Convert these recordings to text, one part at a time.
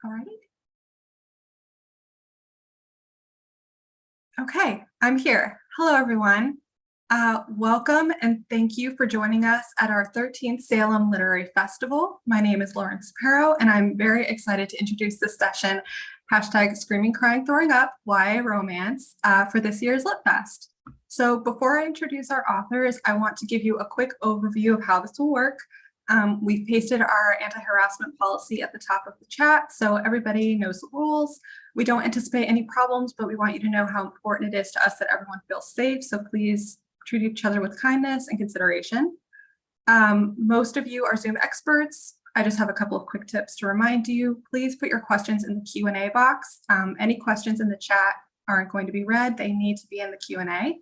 Alrighty. Okay, I'm here. Hello, everyone. Welcome and thank you for joining us at our 13th Salem Literary Festival. My name is Lauren Sparo, and I'm very excited to introduce this session, hashtag Screaming, Crying, Throwing Up, YA Romance, for this year's Lit Fest. So before I introduce our authors, I want to give you a quick overview of how this will work. We've pasted our anti-harassment policy at the top of the chat, so everybody knows the rules. We don't anticipate any problems, but we want you to know how important it is to us that everyone feels safe. So please treat each other with kindness and consideration. Most of you are Zoom experts. I just have a couple of quick tips to remind you. Please put your questions in the Q&A box. Any questions in the chat aren't going to be read. They need to be in the Q&A.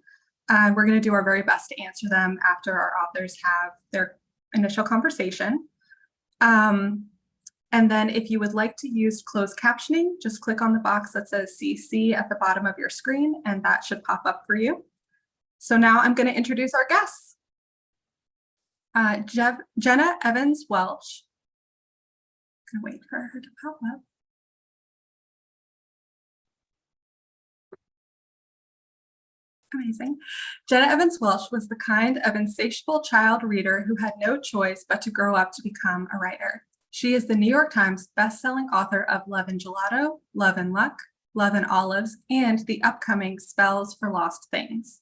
We're going to do our very best to answer them after our authors have their initial conversation. And then if you would like to use closed captioning, just click on the box that says CC at the bottom of your screen, and that should pop up for you. So now I'm going to introduce our guests. Jenna Evans Welsh. I'm going to wait for her to pop up. Amazing. Jenna Evans Welsh was the kind of insatiable child reader who had no choice but to grow up to become a writer. She is the New York Times bestselling author of Love and Gelato, Love and Luck, Love and Olives, and the upcoming Spells for Lost Things.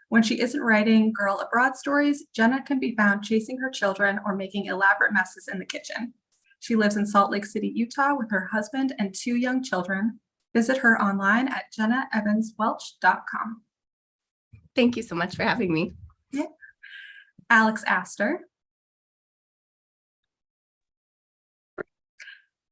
When she isn't writing girl abroad stories, Jenna can be found chasing her children or making elaborate messes in the kitchen. She lives in Salt Lake City, Utah with her husband and 2 young children. Visit her online at jennaevanswelch.com. Thank you so much for having me. Yeah. Alex Astor.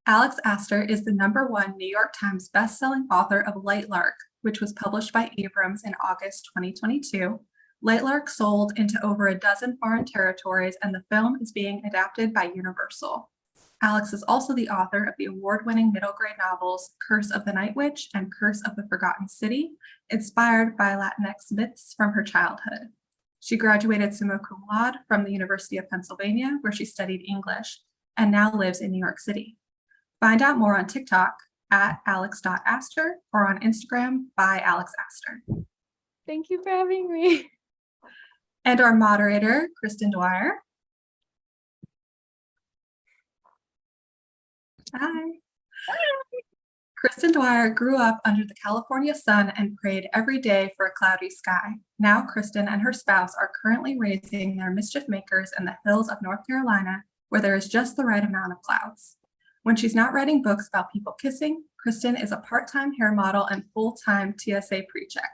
Alex Astor is the #1 New York Times bestselling author of Light Lark, which was published by Abrams in August 2022. Light Lark sold into over a dozen foreign territories, and the film is being adapted by Universal. Alex is also the author of the award-winning middle-grade novels Curse of the Night Witch and Curse of the Forgotten City, inspired by Latinx myths from her childhood. She graduated summa cum laude from the University of Pennsylvania, where she studied English, and now lives in New York City. Find out more on TikTok at alex.astor or on Instagram by Alex Astor. Thank you for having me. And our moderator, Kristen Dwyer. Hi. Kristen Dwyer grew up under the California sun and prayed every day for a cloudy sky. Now Kristen and her spouse are currently raising their mischief makers in the hills of North Carolina, where there is just the right amount of clouds. When she's not writing books about people kissing, Kristen is a part-time hair model and full-time TSA pre-check.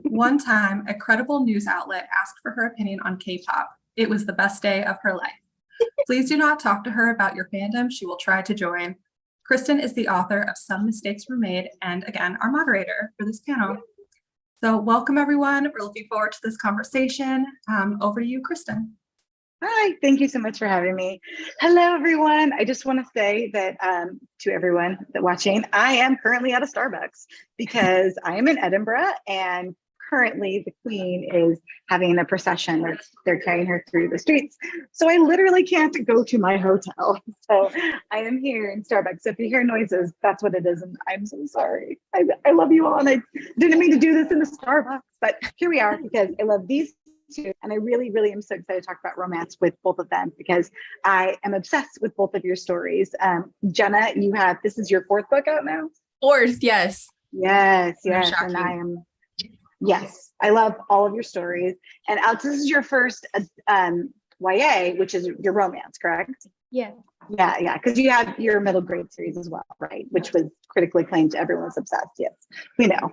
One time, a credible news outlet asked for her opinion on K-pop. It was the best day of her life. Please do not talk to her about your fandom. She will try to join. Kristen is the author of Some Mistakes Were Made and, again, our moderator for this panel. So welcome, everyone. We're looking forward to this conversation. Over to you, Kristen. Hi, thank you so much for having me. Hello, everyone. I just want to say that to everyone that watching, I am currently at a Starbucks because I am in Edinburgh, and currently the Queen is having a procession. They're carrying her through the streets. So I literally can't go to my hotel. So I am here in Starbucks. So if you hear noises, that's what it is. And I'm so sorry. I love you all. And I didn't mean to do this in the Starbucks, but here we are because I love these two. And I really, really am so excited to talk about romance with both of them because I am obsessed with both of your stories. Jenna, this is your 4th book out now? 4th, yes. Yes. And I am, yes, I love all of your stories. And Alex, this is your first YA, which is your romance, correct? Yeah. Yeah, because you have your middle grade series as well, right? Which was critically acclaimed. Everyone's obsessed. Yes, we know.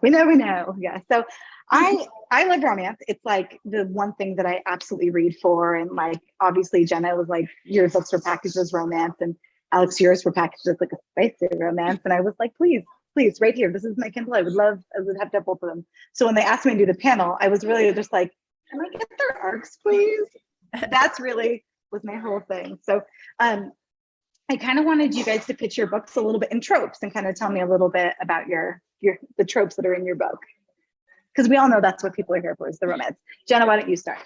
Yeah. So I love romance. It's like the one thing that I absolutely read for. And like, obviously Jenna was like, your books were packaged as romance, and Alex, yours were packaged as like a spicy romance. And I was like, please, right here. This is my Kindle. I would have to have both of them. So when they asked me to do the panel, I was really just like, can I get their arcs, please? That's really was my whole thing. So I kind of wanted you guys to pitch your books a little bit in tropes and kind of tell me a little bit about the tropes that are in your book. Because we all know that's what people are here for, is the romance. Jenna, why don't you start?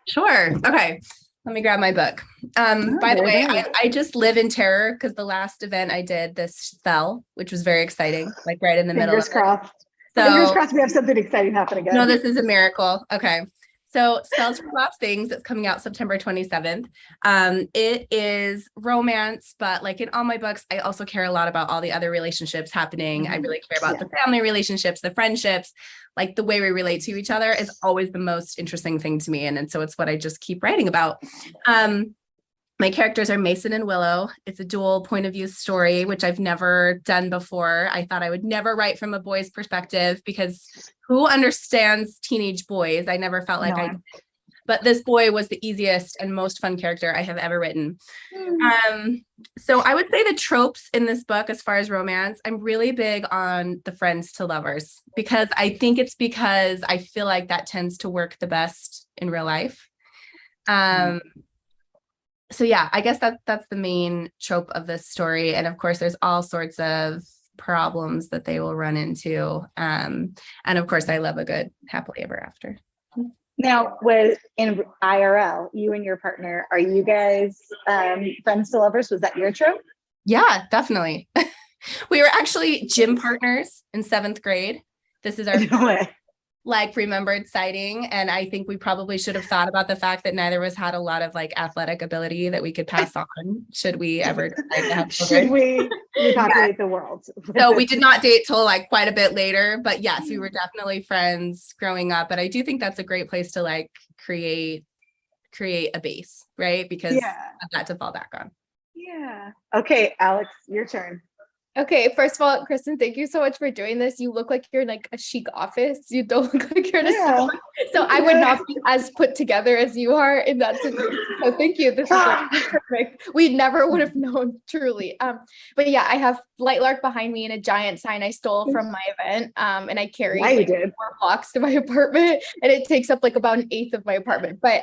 Sure. Okay. Let me grab my book. Oh, By the there way, it is. I just live in terror because the last event I did, this fell, which was very exciting, like right in the middle of Fingers it. crossed. Fingers So crossed we have something exciting happen again. no, this is a miracle. Okay. So Spells for Lost Things, it's coming out September 27th. It is romance, but like in all my books, I also care a lot about all the other relationships happening. I really care about the family relationships, the friendships, like the way we relate to each other is always the most interesting thing to me. And so it's what I just keep writing about. My characters are Mason and Willow. It's a dual point of view story, which I've never done before. I thought I would never write from a boy's perspective because who understands teenage boys? I never felt like I did. But this boy was the easiest and most fun character I have ever written. So I would say the tropes in this book, as far as romance, I'm really big on the friends to lovers because I think it's because I feel like that tends to work the best in real life. So yeah, I guess that's the main trope of this story. And of course, there's all sorts of problems that they will run into. And of course, I love a good happily ever after. Now, in IRL, you and your partner, are you guys friends to lovers? Was that your trope? Yeah, definitely. We were actually gym partners in 7th grade. This is our No way. like remembered sighting. And I think we probably should have thought about the fact that neither of us had a lot of like athletic ability that we could pass on should we ever decide to have children. Should we repopulate the world? So we did not date till like quite a bit later, but yes, we were definitely friends growing up. But I do think that's a great place to like create a base, right? Because of that to fall back on. Yeah. Okay, Alex, your turn. Okay, first of all, Kristen, thank you so much for doing this. You look like you're in like a chic office. You don't look like you're in a store. So I would not be as put together as you are in that situation. So thank you. This is like perfect. We never would have known, truly. But yeah, I have Lightlark behind me and a giant sign I stole from my event. And I carry like 4 blocks to my apartment, and it takes up like about 1/8 of my apartment. But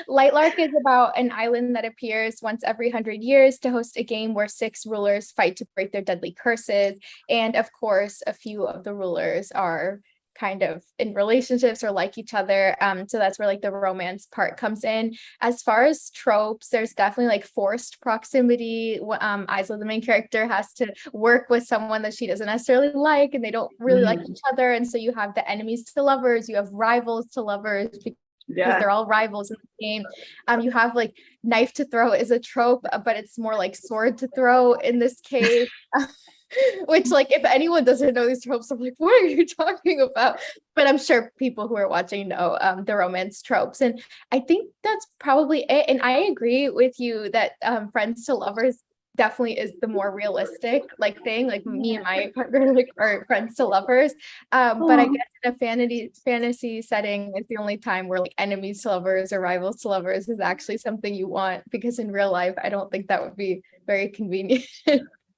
Lightlark is about an island that appears once every 100 years to host a game where 6 rulers fight to break their deadly curses. And of course, a few of the rulers are kind of in relationships or like each other. So that's where like the romance part comes in. As far as tropes, there's definitely like forced proximity. Isla, the main character, has to work with someone that she doesn't necessarily like, and they don't really like each other. And so you have the enemies to lovers, you have rivals to lovers, because they're all rivals in the game. You have like knife to throw is a trope, but it's more like sword to throw in this case. Which, like, if anyone doesn't know these tropes, I'm like, what are you talking about? But I'm sure people who are watching know the romance tropes. And I think that's probably it. And I agree with you that friends to lovers definitely is the more realistic like thing. Like me and my partner like are friends to lovers. But I guess in a fantasy setting, it's the only time where like enemies to lovers or rivals to lovers is actually something you want, because in real life, I don't think that would be very convenient.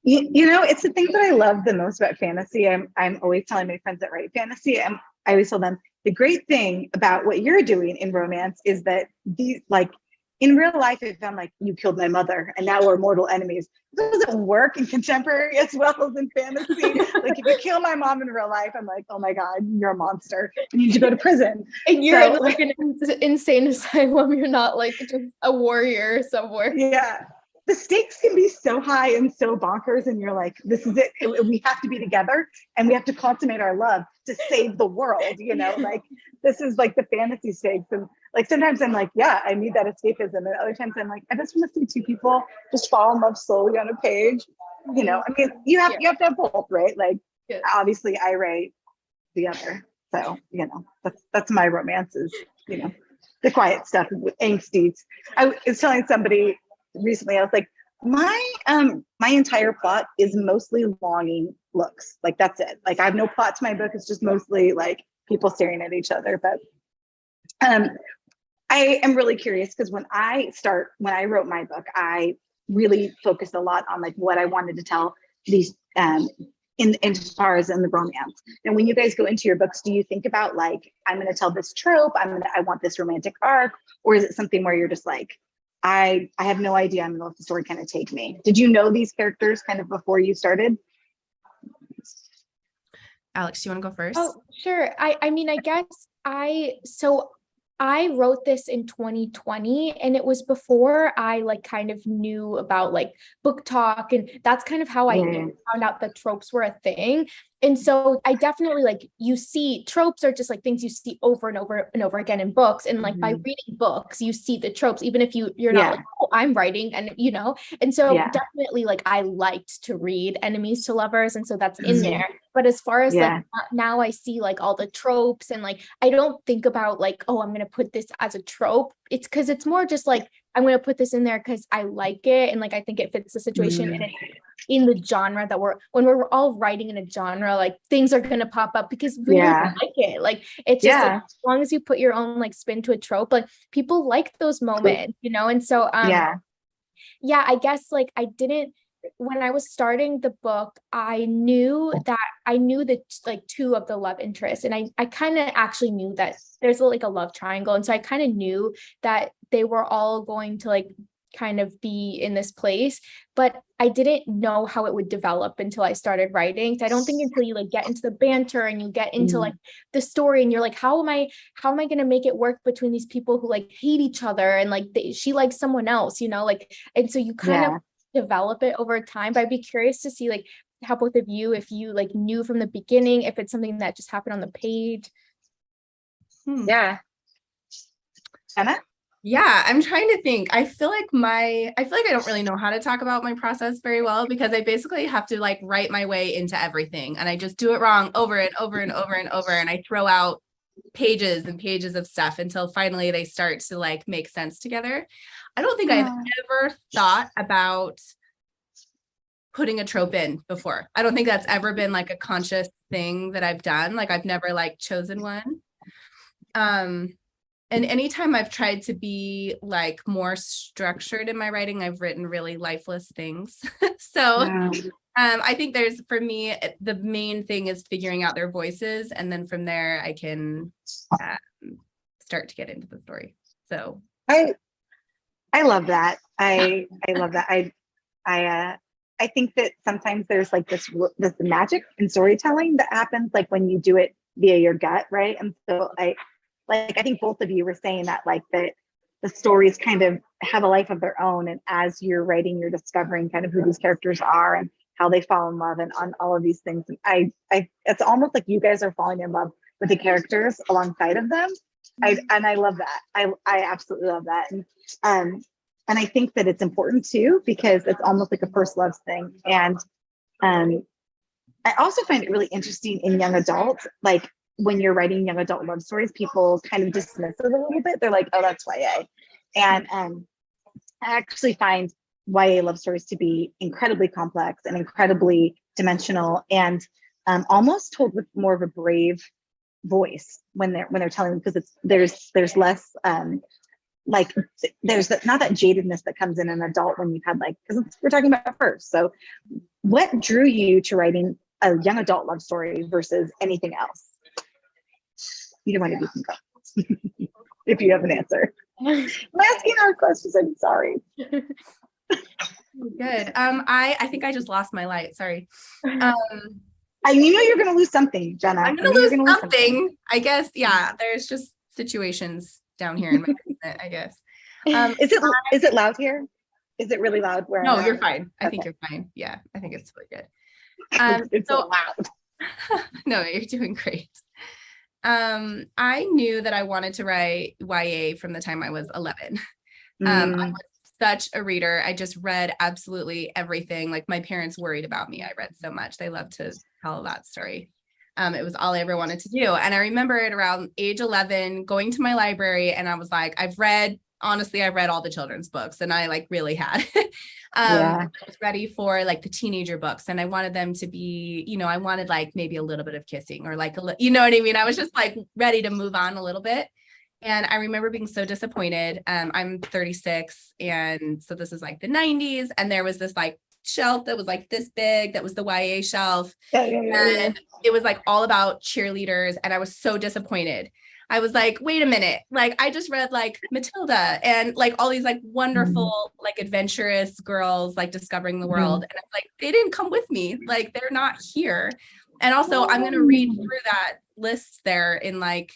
You know, it's the thing that I love the most about fantasy. I'm always telling my friends that write fantasy, and I always tell them the great thing about what you're doing in romance is that these, like, in real life, if I'm like, you killed my mother and now we're mortal enemies, it doesn't work in contemporary as well as in fantasy. Like, if you kill my mom in real life, I'm like, oh my God, you're a monster. You need to go to prison. And you're in like an insane asylum. You're not like just a warrior somewhere. Yeah. The stakes can be so high and so bonkers, and you're like, this is it. We have to be together, and we have to consummate our love to save the world, you know, like this is like the fantasy stakes. And like sometimes I'm like, yeah, I need that escapism, and other times I'm like, I just want to see 2 people just fall in love slowly on a page, you know. I mean, you have to have both, right? Like obviously I write the other, so you know, that's my romances, you know, the quiet stuff with angsty. I was telling somebody recently, I was like, my entire plot is mostly longing looks. Like, that's it. Like, I have no plot to my book. It's just mostly like people staring at each other. But I am really curious, because when I wrote my book, I really focused a lot on like what I wanted to tell these in as far as in the romance. And when you guys go into your books, do you think about like, I'm going to tell this trope, I want this romantic arc, or is it something where you're just like, I have no idea, I'm gonna let the story kind of take me? Did you know these characters kind of before you started? Alex, do you want to go first? Oh, sure. I mean, I guess I I wrote this in 2020, and it was before I like kind of knew about like book talk, and that's kind of how I found out that tropes were a thing. And so I definitely like, you see tropes are just like things you see over and over and over again in books, and like by reading books you see the tropes, even if you're not like, oh, I'm writing, and and so definitely like I liked to read enemies to lovers, and so that's in there. But as far as like now I see like all the tropes, and like I don't think about like, oh, I'm going to put this as a trope. It's because it's more just like, I'm going to put this in there because I like it, and like I think it fits the situation, and it's in the genre that when we're all writing in a genre, like things are going to pop up because we like it. Like it's just like, as long as you put your own like spin to a trope, like people like those moments, and so I guess like I didn't, when I was starting the book, I knew that like two of the love interests, and I kind of actually knew that there's like a love triangle, and so I kind of knew that they were all going to like kind of be in this place, but I didn't know how it would develop until I started writing. So I don't think until you like get into the banter and you get into like the story, and you're like, how am I going to make it work between these people who like hate each other, and like she likes someone else, like, and so you kind of develop it over time. But I'd be curious to see like how both of you, if you like knew from the beginning, if it's something that just happened on the page. Jenna? Yeah, I'm trying to think. I feel like I don't really know how to talk about my process very well, because I basically have to like write my way into everything, and I just do it wrong over and over and over and over, and I throw out pages and pages of stuff until finally they start to like make sense together. I don't think I've ever thought about putting a trope in before. I don't think that's ever been like a conscious thing that I've done. Like I've never like chosen one. And anytime I've tried to be like more structured in my writing, I've written really lifeless things. So I think for me, the main thing is figuring out their voices. And then from there, I can start to get into the story. So I love that. I love that. I think that sometimes there's like this magic in storytelling that happens like when you do it via your gut, right? And so I think both of you were saying that like that the stories kind of have a life of their own, and as you're writing, you're discovering kind of who these characters are and how they fall in love and on all of these things. And it's almost like you guys are falling in love with the characters alongside of them. I love that. I absolutely love that. And I think that it's important too, because it's almost like a first love thing. And I also find it really interesting in young adult, like when you're writing young adult love stories, people kind of dismiss it a little bit. They're like, oh, that's YA. And I actually find YA love stories to be incredibly complex and incredibly dimensional, and almost told with more of a brave voice when they're telling them, because there's less like there's not that jadedness that comes in an adult when you've had like, because we're talking about first. So what drew you to writing a young adult love story versus anything else? You don't want to do some comments if you have an answer. I'm asking hard questions. I'm sorry. Good. I think I just lost my light. Sorry. I knew you were going to lose something, Jenna. I'm going to lose something. I guess. Yeah. There's just situations down here in my basement, I guess. Is it loud here? Is it really loud? No, you're fine. I think you're fine. Yeah. I think it's really good. It's so loud. No, you're doing great. I knew that I wanted to write YA from the time I was 11. I was such a reader. I just read absolutely everything. Like my parents worried about me. I read so much. They loved to tell that story. It was all I ever wanted to do. And I remember it around age 11, going to my library, and I was like, I've read all the children's books, and I like really had. I was ready for like the teenager books, and I wanted them to be, I wanted like maybe a little bit of kissing or like, you know what I mean? I was just like ready to move on a little bit. And I remember being so disappointed. I'm 36. And so this is like the 90s. And there was this like shelf that was like this big, that was the YA shelf. And it was like all about cheerleaders. And I was so disappointed. I was like, wait a minute, like I just read like Matilda and like all these like wonderful, like adventurous girls, like discovering the world. And it's like, they didn't come with me. Like, they're not here. And also I'm going to read through that list there in like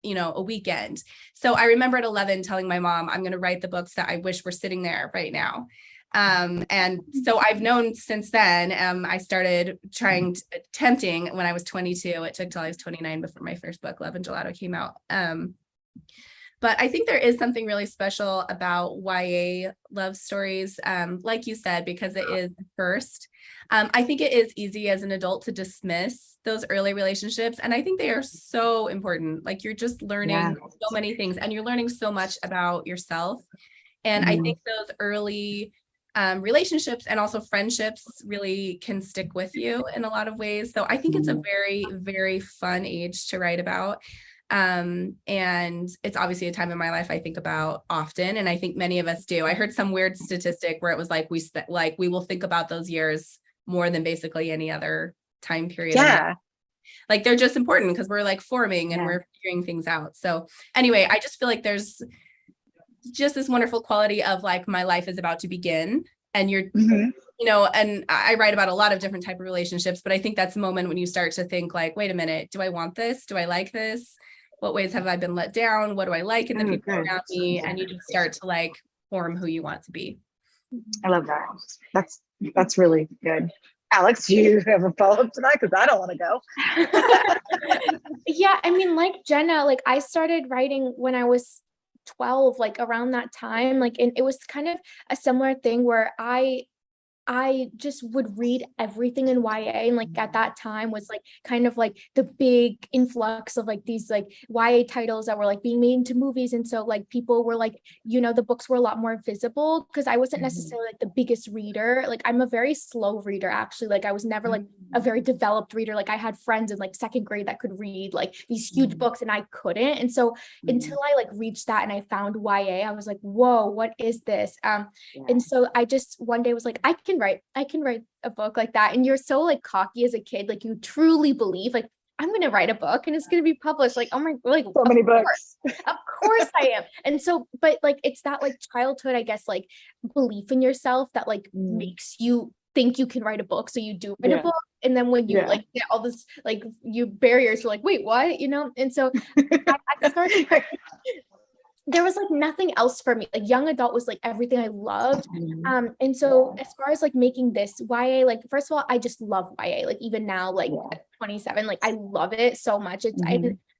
a weekend. So I remember at 11 telling my mom, I'm going to write the books that I wish were sitting there right now. And so I've known since then. I started attempting when I was 22. It took till I was 29 before my first book, Love and Gelato, came out. But I think there is something really special about YA love stories, like you said, because it is first. I think it is easy as an adult to dismiss those early relationships. And I think they are so important. Like you're just learning so many things and you're learning so much about yourself. And I think those early relationships and also friendships really can stick with you in a lot of ways. So I think it's a very, very fun age to write about. And it's obviously a time in my life I think about often. And I think many of us do. I heard some weird statistic where it was like, we will think about those years more than basically any other time period. Yeah. Like they're just important because we're like forming and we're figuring things out. So anyway, I just feel like there's just this wonderful quality of like, my life is about to begin and you're, and I write about a lot of different type of relationships, but I think that's a moment when you start to think like, wait a minute, do I want this? Do I like this? What ways have I been let down? What do I like in the people around me? And you just start to like form who you want to be. I love that. That's really good. Alex, do you have a follow-up to that? Because I don't want to go. Yeah, I mean, like Jenna, like I started writing when I was 12, like around that time, like, and it was kind of a similar thing where I just would read everything in YA, and like at that time was like kind of like the big influx of like these like YA titles that were like being made into movies, and so like people were like, the books were a lot more visible because I wasn't necessarily like the biggest reader. Like I'm a very slow reader actually. Like I was never like a very developed reader. Like I had friends in like second grade that could read like these huge books and I couldn't. And so until I like reached that and I found YA, I was like, whoa, what is this? And so I just one day was like, I can write a book like that. And you're so like cocky as a kid, like you truly believe like I'm going to write a book and it's going to be published. Like, oh my, like so many books. Of course I am. And so, but like, it's that like childhood, I guess, like belief in yourself that like makes you think you can write a book. So you do write a book. And then when you like get all this, like you barriers, you're like, wait, what, And so I started, there was like nothing else for me. Like young adult was like everything I loved. And so as far as like making this YA, like first of all, I just love YA. Like even now, like at 27, like I love it so much. It's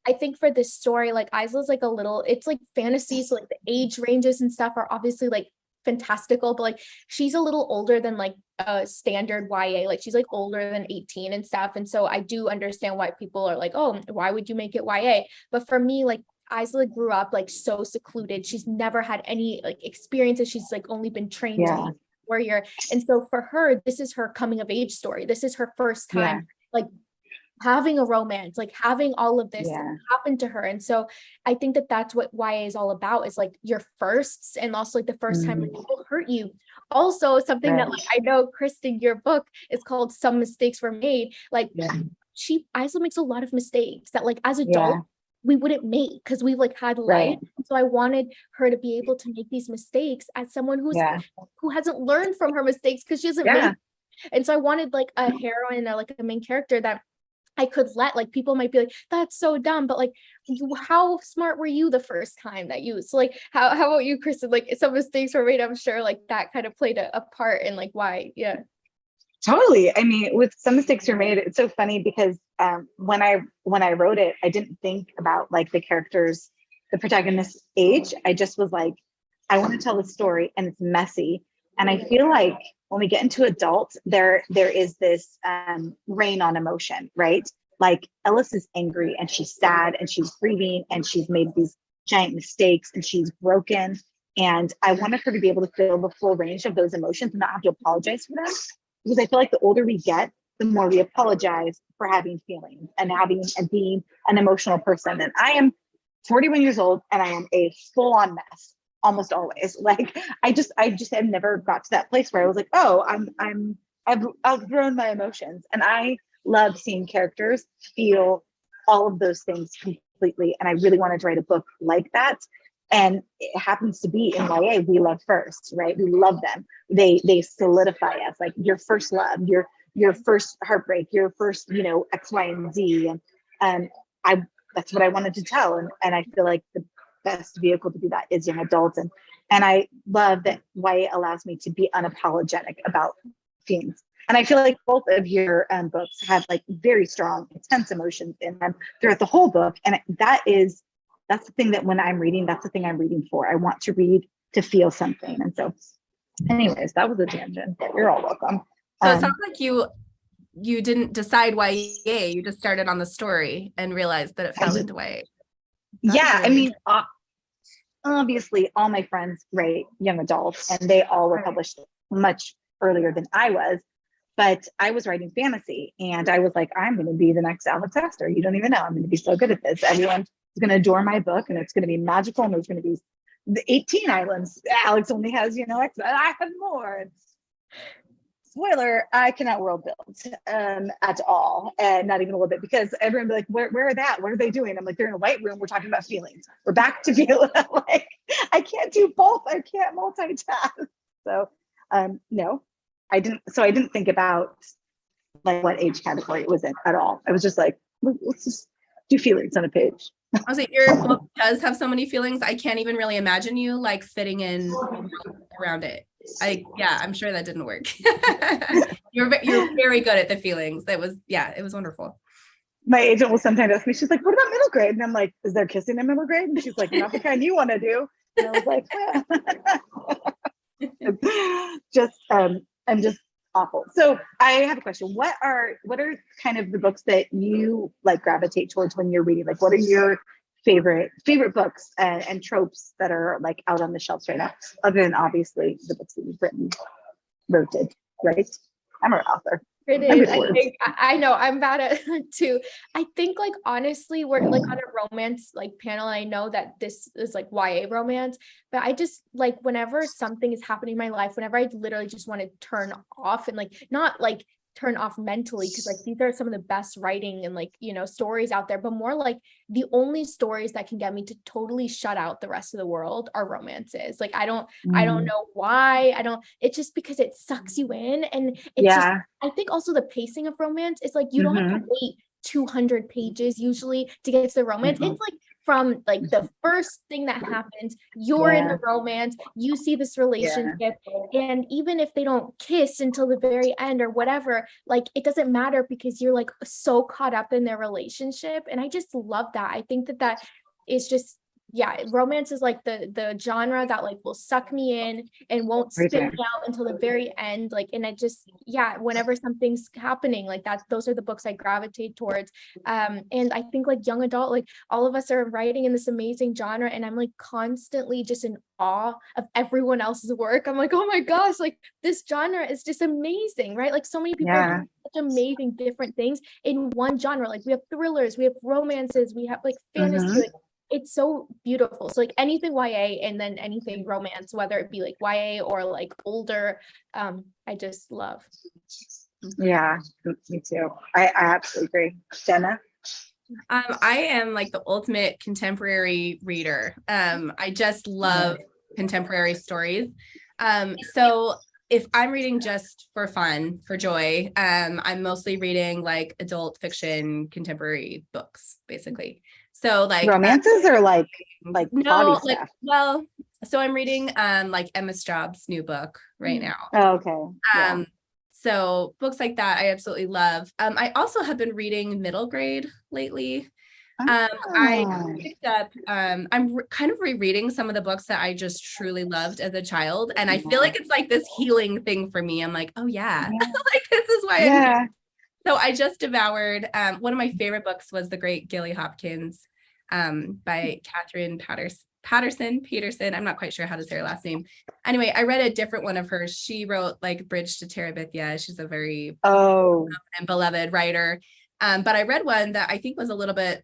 I think for this story, like Isla's like it's like fantasy. So like the age ranges and stuff are obviously like fantastical, but like she's a little older than like a standard YA. Like she's like older than 18 and stuff. And so I do understand why people are like, oh, why would you make it YA? But for me, like Isla grew up like so secluded. She's never had any like experiences. She's like only been trained to be a warrior. And so for her, this is her coming of age story. This is her first time like having a romance, like having all of this happen to her. And so I think that that's what YA is all about, is like your firsts, and also like the first time like people hurt you. Also something that like I know, Kristen, your book is called Some Mistakes Were Made. Like Isla makes a lot of mistakes that like as adults we wouldn't make because we've like had life. So I wanted her to be able to make these mistakes as someone who hasn't learned from her mistakes because she hasn't made. And so I wanted like a heroine or like a main character that I could let, like people might be like, that's so dumb, but like how smart were you the first time that you, so like how about you, Kristen? Like some mistakes were made, I'm sure like that kind of played a part in like why. Totally. I mean, with Some Mistakes Were Made, it's so funny because when I wrote it, I didn't think about like the protagonist's age. I just was like, I want to tell a story and it's messy. And I feel like when we get into adults, there is this rain on emotion, right? Like Ellis is angry and she's sad and she's grieving and she's made these giant mistakes and she's broken. And I wanted her to be able to feel the full range of those emotions and not have to apologize for them. Because I feel like the older we get, the more we apologize for having feelings and being an emotional person. And I am 41 years old and I am a full-on mess almost always. Like I just have never got to that place where I was like, oh, I've outgrown my emotions. And I love seeing characters feel all of those things completely. And I really wanted to write a book like that. And it happens to be in YA, we love first, right? We love them. They solidify us, like your first love, your first heartbreak, your first, X, Y, and Z. And that's what I wanted to tell. And I feel like the best vehicle to do that is young adults. And I love that YA allows me to be unapologetic about themes. And I feel like both of your books have like very strong, intense emotions in them throughout the whole book. And that's the thing that when I'm reading, that's the thing I'm reading for. I want to read to feel something. And so anyways, that was a tangent, but you're all welcome. So it sounds like you didn't decide YA, you just started on the story and realized that it fell into YA. Yeah, I mean, obviously all my friends write young adults and they all were published much earlier than I was, but I was writing fantasy and I was like, I'm going to be the next Alex Astor. You don't even know. I'm going to be so good at this. Everyone is going to adore my book and it's going to be magical and there's going to be the 18 islands. Alex only has, X, I have more. Spoiler, I cannot world build at all, and not even a little bit, because everyone be like, where are that? What are they doing? I'm like, they're in a white room. We're talking about feelings. We're back to feeling. Like, I can't do both. I can't multitask. So, no, I didn't. So I didn't think about like what age category it was in at all. I was just like, let's just do feelings on a page. I was like, your book does have so many feelings. I can't even really imagine you like fitting in around it. I'm sure that didn't work. You're very good at the feelings. It was wonderful. My agent will sometimes ask me, she's like, what about middle grade? And I'm like, is there kissing in middle grade? And she's like, not the kind you want to do. And I was like, I'm just awful. So I have a question. What are kind of the books that you like gravitate towards when you're reading? Like, what are your favorite books and tropes that are like out on the shelves right now, other than obviously the books that you've wrote, right? I'm an author. It is. I know I'm bad at it too. I think like honestly, we're like on a romance like panel. I know that this is like YA romance, but I just like whenever something is happening in my life, whenever I literally just want to turn off and like not like turn off mentally, because like these are some of the best writing and like stories out there, but more like the only stories that can get me to totally shut out the rest of the world are romances. Like I don't know why. It's just because it sucks you in, and it's just, I think also the pacing of romance is like you don't have to wait 200 pages usually to get to the romance. It's like from like the first thing that happens, you're in the romance, you see this relationship, and even if they don't kiss until the very end or whatever, like it doesn't matter because you're like so caught up in their relationship. And I just love that. I think that is just, romance is like the genre that like will suck me in and won't spin me out until the very end. Like, and I just, whenever something's happening like that, those are the books I gravitate towards. And I think like young adult, like all of us are writing in this amazing genre, and I'm like constantly just in awe of everyone else's work. I'm like, oh my gosh, like this genre is just amazing, right? Like so many people are doing such amazing different things in one genre. Like we have thrillers, we have romances, we have like fantasy, like, it's so beautiful. So like anything YA and then anything romance, whether it be like YA or like older, I just love. Yeah, me too. I absolutely agree. Jenna? I am like the ultimate contemporary reader. I just love contemporary stories. So if I'm reading just for fun, for joy, I'm mostly reading like adult fiction, contemporary books, basically. So like romances or like no, like stuff? Well, so I'm reading like Emma Straub's new book right now. Oh, okay. So books like that I absolutely love. I also have been reading middle grade lately. I picked up I'm kind of rereading some of the books that I just truly loved as a child, and I feel like it's like this healing thing for me. I'm like, oh like this is why I'm here. So I just devoured one of my favorite books was The Great Gilly Hopkins by Catherine Peterson. I'm not quite sure how to say her last name. Anyway, I read a different one of hers. She wrote like Bridge to Terabithia. She's a very and beloved writer. But I read one that I think was a little bit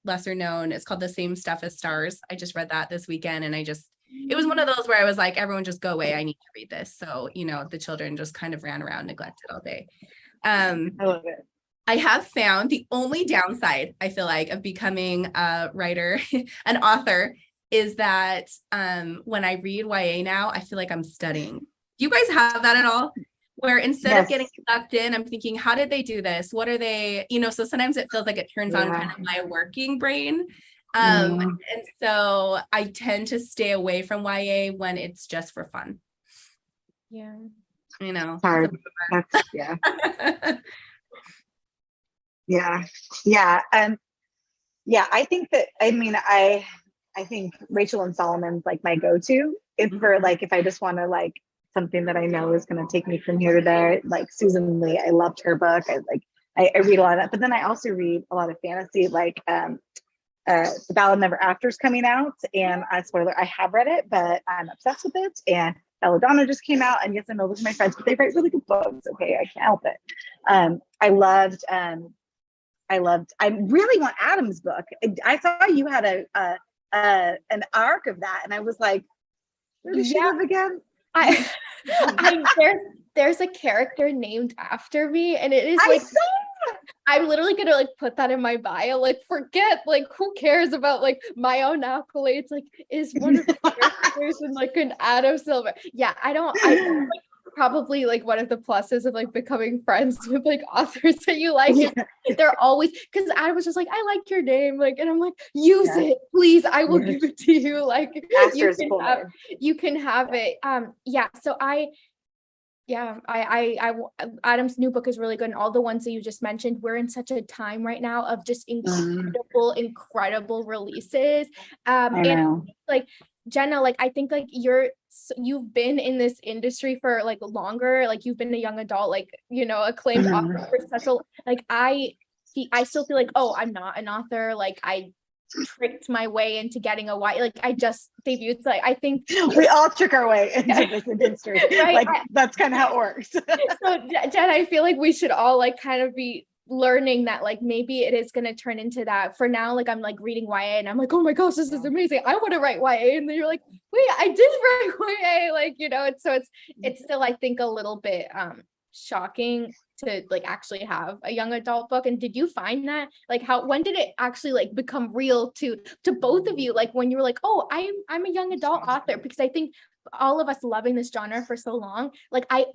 lesser known. It's called The Same Stuff as Stars. I just read that this weekend, and it was one of those where I was like, everyone just go away. I need to read this. So, the children just kind of ran around neglected all day. I love it. I have found the only downside, I feel like, of becoming a writer, an author, is that when I read YA now, I feel like I'm studying. Do you guys have that at all? where instead of Yes. getting sucked in, I'm thinking, how did they do this? What are they, so sometimes it feels like it turns on kind of my working brain. And so I tend to stay away from YA when it's just for fun. Yeah. Hard. That's, yeah. Yeah. Yeah. Yeah, I think that, I think Rachel and Solomon's like my go-to if for like, if I just want to like something that I know is going to take me from here to there. Like Susan Lee, I loved her book. I read a lot of that, but then I also read a lot of fantasy, like The Ballad Never After's coming out, and spoiler, I have read it, but I'm obsessed with it. And Belladonna just came out, and yes, I know those are my friends, but they write really good books. Okay, I can't help it. I really want Adam's book. I saw you had an arc of that, and I was like, where does she live again? There's a character named after me, and it is like, I'm literally gonna like put that in my bio. Like, forget, like, who cares about like my own accolades? Like, is one of the characters in like an Adam Silver? Yeah, I like, probably like one of the pluses of like becoming friends with like authors that you like is they're always, because I was just like, I like your name, like, and I'm like, use it, please, I will give it to you. Like, you can have it. So Adam's new book is really good, and all the ones that you just mentioned. We're in such a time right now of just incredible releases. And like Jenna, like I think like you've been in this industry for like longer, like you've been a young adult, like acclaimed author for such a like I still feel like, oh, I'm not an author, like I tricked my way into getting a Y. Like I just debuted. Like I think we all trick our way into this industry. Right? Like that's kind of how it works. So Jen, I feel like we should all like kind of be learning that like maybe it is going to turn into that. For now, like I'm like reading YA and I'm like, oh my gosh, this is amazing, I want to write YA. And then you're like, wait, I did write YA, like it's still, I think, a little bit shocking to like actually have a young adult book. And did you find that like when did it actually like become real to both of you, like when you were like, oh, I'm a young adult author? Because I think all of us loving this genre for so long, like I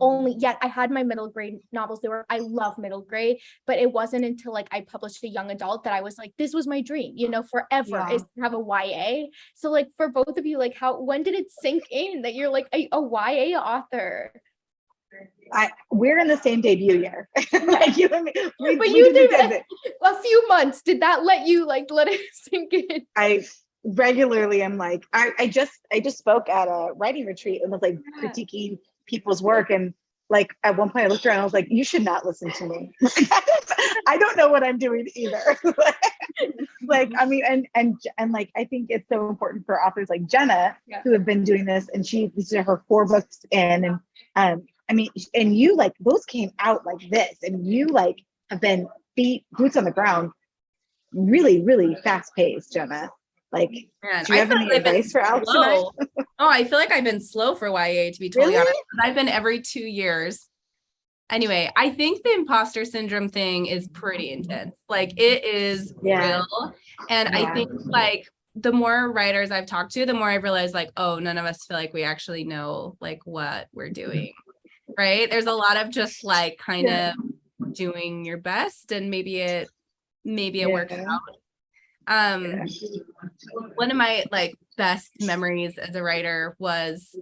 had my middle grade novels, I love middle grade, but it wasn't until like I published a young adult that I was like, this was my dream, forever is to have a YA. So like for both of you, like when did it sink in that you're like a YA author? We're in the same debut year. Like you and me. But you did a few months. Did that let it sink in? I regularly am like, I just spoke at a writing retreat and was like critiquing people's work, and like at one point I looked around and I was like, you should not listen to me. I don't know what I'm doing either. Like I mean, and like I think it's so important for authors like Jenna who have been doing this, and these are her 4 books in, and I mean, and you like those came out like this, and you like have been boots on the ground, really, really fast paced, Jenna. Like, do you have any advice for Alex tonight? Oh, I feel like I've been slow for YA, to be totally honest. I've been every 2 years. Anyway, I think the imposter syndrome thing is pretty intense. Like it is real. And I think like the more writers I've talked to, the more I've realized like, oh, none of us feel like we actually know like what we're doing. Right? There's a lot of just like kind of doing your best, and maybe it works out. One of my like best memories as a writer was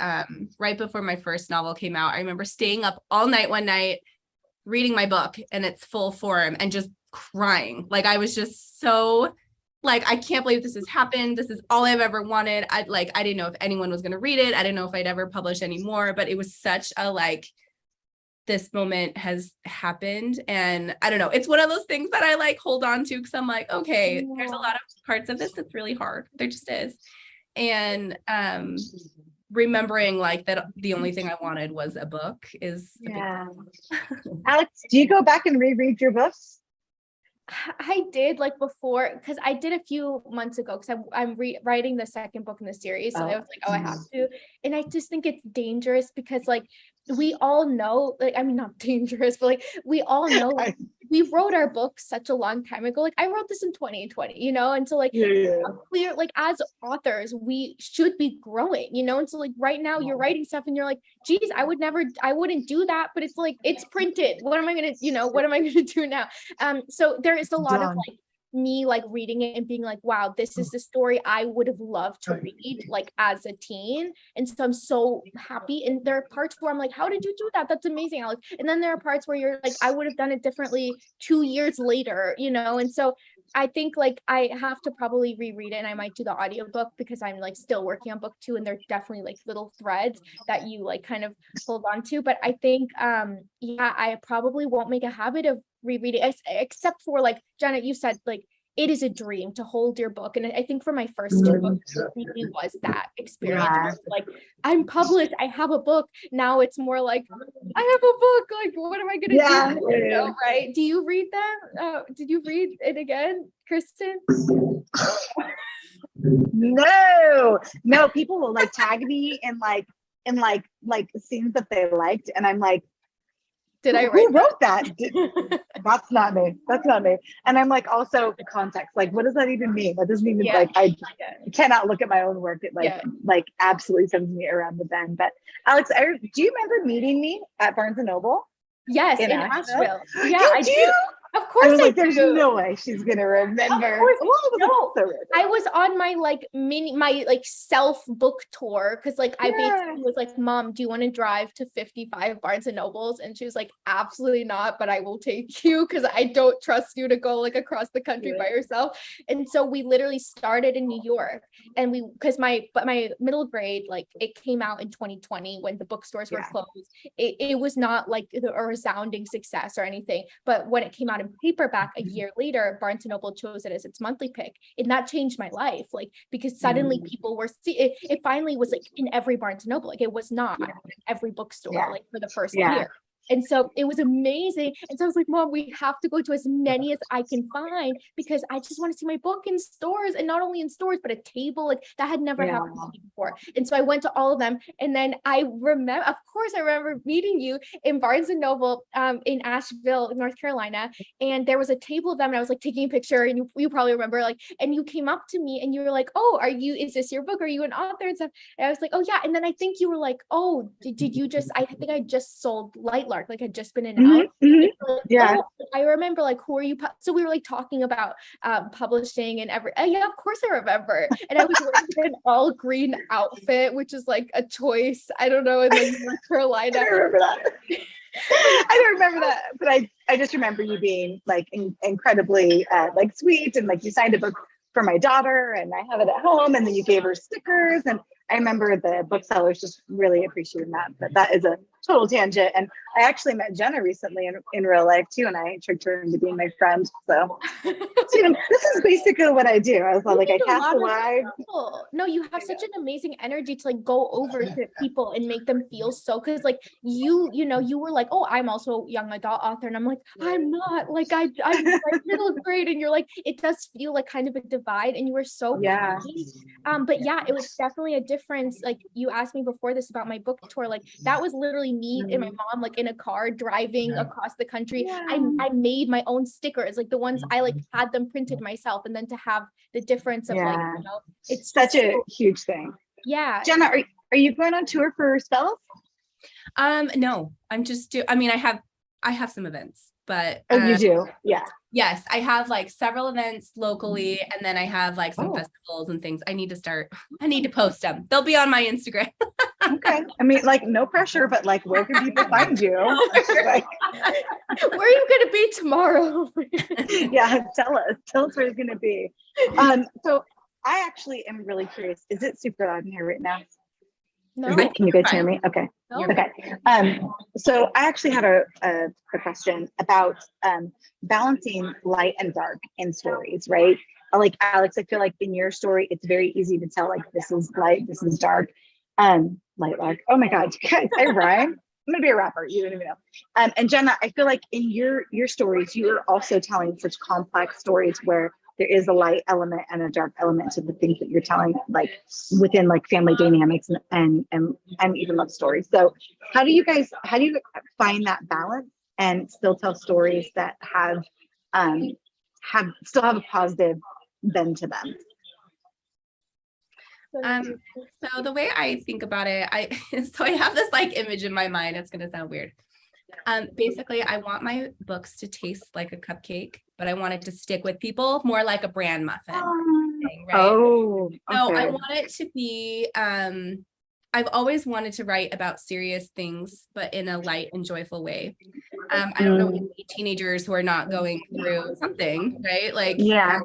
right before my first novel came out. I remember staying up all night one night reading my book in its full form and just crying. Like I was just so like, I can't believe this has happened. This is all I've ever wanted. I didn't know if anyone was going to read it. I didn't know if I'd ever publish anymore, but it was such a like, this moment has happened. And I don't know, it's one of those things that I like hold on to, because I'm like, okay, there's a lot of parts of this that's really hard. There just is. And remembering like that the only thing I wanted was a book is Alex, do you go back and reread your books? I did like before, because I did a few months ago, because I'm writing the second book in the series. So I was like, oh, I have to. And I just think it's dangerous because like we all know, like, I mean, not dangerous, but like, we all know, like, we wrote our book such a long time ago. Like, I wrote this in 2020, you know, and so like, clear, like, as authors, we should be growing, you know, and so like, right now you're writing stuff and you're like, geez, I wouldn't do that, but it's like, it's printed. What am I gonna, what am I gonna do now? So there is a lot of like, me like reading it and being like, wow, this is the story I would have loved to read like as a teen. And so I'm so happy. And there are parts where I'm like, how did you do that? That's amazing, Alex. And then there are parts where you're like, I would have done it differently 2 years later, you know? And so I think like I have to probably reread it, and I might do the audiobook because I'm like still working on book 2, and there's definitely like little threads that you like kind of hold on to. But I think yeah, I probably won't make a habit of rereading, except for like Jenna, you said like it is a dream to hold your book. And I think for my first 2 books, it really was that experience. Like, I'm published, I have a book. Now it's more like, I have a book. Like, what am I gonna do? You know, right? Do you read them? Did you read it again, Kristen? No, people will like tag me in like scenes that they liked, and I'm like, did I who wrote that? That's not me. And I'm like, also context, like, what does that even mean? That doesn't even like, I cannot look at my own work. It like absolutely sends me around the bend. But Alex, do you remember meeting me at Barnes and Noble? Yes, in Asheville. Yeah, I do. Of course, I was like, there's no way she's gonna remember. I was on my like my self book tour because like I basically was like, Mom, do you want to drive to 55 Barnes and Nobles? And she was like, absolutely not, but I will take you because I don't trust you to go like across the country by yourself. And so we literally started in New York, and because my middle grade, like, it came out in 2020 when the bookstores were closed. It was not like a resounding success or anything, but when it came out in paperback a year later, Barnes & Noble chose it as its monthly pick, and that changed my life, like, because suddenly people were it finally was like in every Barnes & Noble, like it was not in every bookstore like for the first year. And so it was amazing. And so I was like, Mom, we have to go to as many as I can find because I just want to see my book in stores, and not only in stores, but a table. Like, that had never happened to me before. And so I went to all of them. And then I remember meeting you in Barnes and Noble in Asheville, North Carolina. And there was a table of them, and I was like taking a picture, and you probably remember, like, and you came up to me and you were like, oh, is this your book? Are you an author and stuff? And I was like, oh yeah. And then I think you were like, oh, did you just, I think I just sold Light like had just been announced. Oh, I remember, like, who are you? So we were like talking about publishing and yeah, of course I remember. And I was wearing an all green outfit, which is like a choice, I don't know, in like North Carolina. I remember that. I don't remember that, but I just remember you being like incredibly like sweet, and like you signed a book for my daughter, and I have it at home, and then you gave her stickers, and I remember the booksellers just really appreciating that. But that is a total tangent. And I actually met Jenna recently in real life too, and I tricked her into being my friend. So this is basically what I do. I was like, I cast a wide. No, you have such an amazing energy to like go over to people and make them feel so, because like you were like, oh, I'm also a young adult author, and I'm like, I'm not, like, I'm like middle grade, and you're like, it does feel like kind of a divide, and you were so kind. But yeah, it was definitely a difference. Like, you asked me before this about my book tour, like that was literally me and my mom like in a car driving across the country. I made my own stickers, like the ones I like had them printed myself, and then to have the difference of like, it's such a huge thing. Jenna, are you going on tour for Spells? No, I'm just I have some events, but you do? Yes, I have like several events locally, and then I have like some festivals and things. I need to post them. They'll be on my Instagram. Okay. I mean, like, no pressure, but like, where can people find you? Like, where are you going to be tomorrow? Tell us where you're going to be. So I actually am really curious. Is it super loud in here right now? No. Can you guys hear me? Okay. No. Okay. So I actually had a question about balancing light and dark in stories, right? Like, Alex, I feel like in your story, it's very easy to tell, like, this is light, this is dark. Light dark. Oh my God, guys, I rhyme. I'm gonna be a rapper. You don't even know. And Jenna, I feel like in your stories, you are also telling such complex stories where there is a light element and a dark element to the things that you're telling, like within like family dynamics and even love stories. So how do you find that balance and still tell stories that still have a positive bend to them? So the way I think about it, I have this like image in my mind. It's gonna sound weird. Basically, I want my books to taste like a cupcake, but I want it to stick with people more like a bran muffin thing, right? Oh, okay. So I want it to be, I've always wanted to write about serious things, but in a light and joyful way. I don't know any teenagers who are not going through something, right? Like, yeah.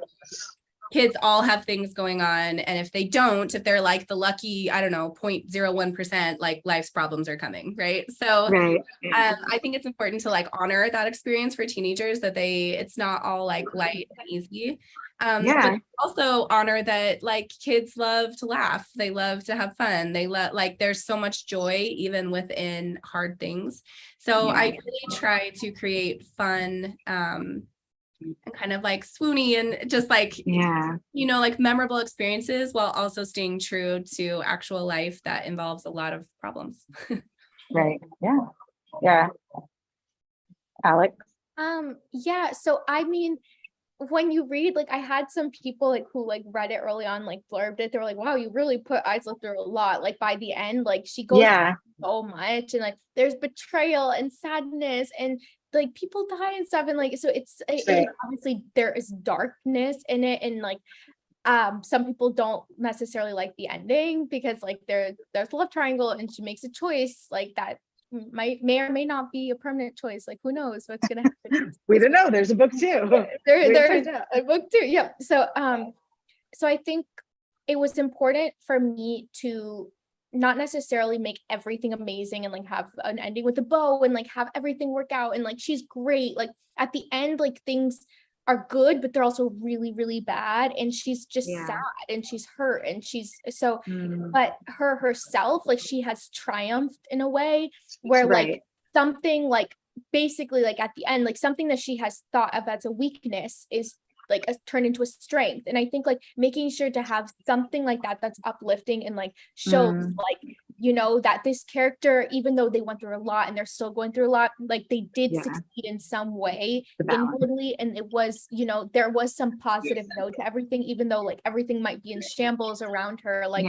Kids all have things going on. And if they don't, if they're like the lucky, I don't know, 0.01%, like life's problems are coming, right? So Right. I think it's important to like honor that experience for teenagers, that it's not all like light and easy. But also honor that like kids love to laugh. They love to have fun. They like there's so much joy even within hard things. So I really try to create fun, and kind of like swoony and just like, like memorable experiences while also staying true to actual life that involves a lot of problems. Right. Yeah. Yeah. Alex? Yeah. So, I mean, when you read, like I had some people like who like read it early on, like blurbed it. They were like, wow, you really put Isla through a lot. Like by the end, like she goes through so much and like there's betrayal and sadness and like people die and stuff. And like, so it obviously there is darkness in it. And like, some people don't necessarily like the ending because like there's a love triangle and she makes a choice like that may or may not be a permanent choice. Like who knows what's gonna happen. We don't know. There's a book too. There's a book too. Yep. So I think it was important for me to not necessarily make everything amazing and like have an ending with a bow and like have everything work out and like she's great. Like at the end, like things are good, but they're also really, really bad. And she's just sad and she's hurt and she's so, but herself, like she has triumphed in a way where like something like basically like at the end, like something that she has thought of as a weakness is like turned into a strength. And I think like making sure to have something like that that's uplifting and like shows like, that this character, even though they went through a lot and they're still going through a lot, like they did succeed in some way inwardly. And it was, there was some positive note to everything, even though like everything might be in shambles around her. Like,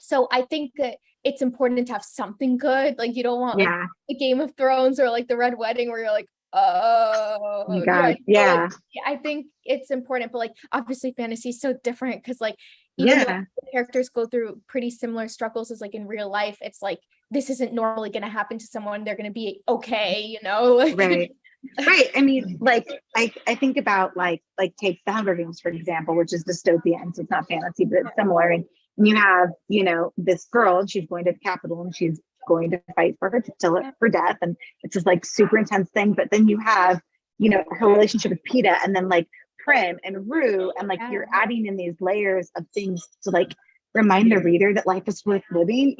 so I think that it's important to have something good. Like you don't want like the Game of Thrones or like the Red Wedding where you're like, oh my God. Like, I think it's important, but like obviously fantasy is so different because like even though the characters go through pretty similar struggles as like in real life, it's like this isn't normally going to happen to someone. They're going to be okay, right. I mean, like I think about like take the Hunger Games for example, which is dystopian, so it's not fantasy, but it's similar. And you have this girl, and she's going to the Capitol, and she's going to fight for her death, and it's just like super intense thing. But then you have her relationship with Peta, and then like Prim and Rue, and like you're adding in these layers of things to like remind the reader that life is worth living,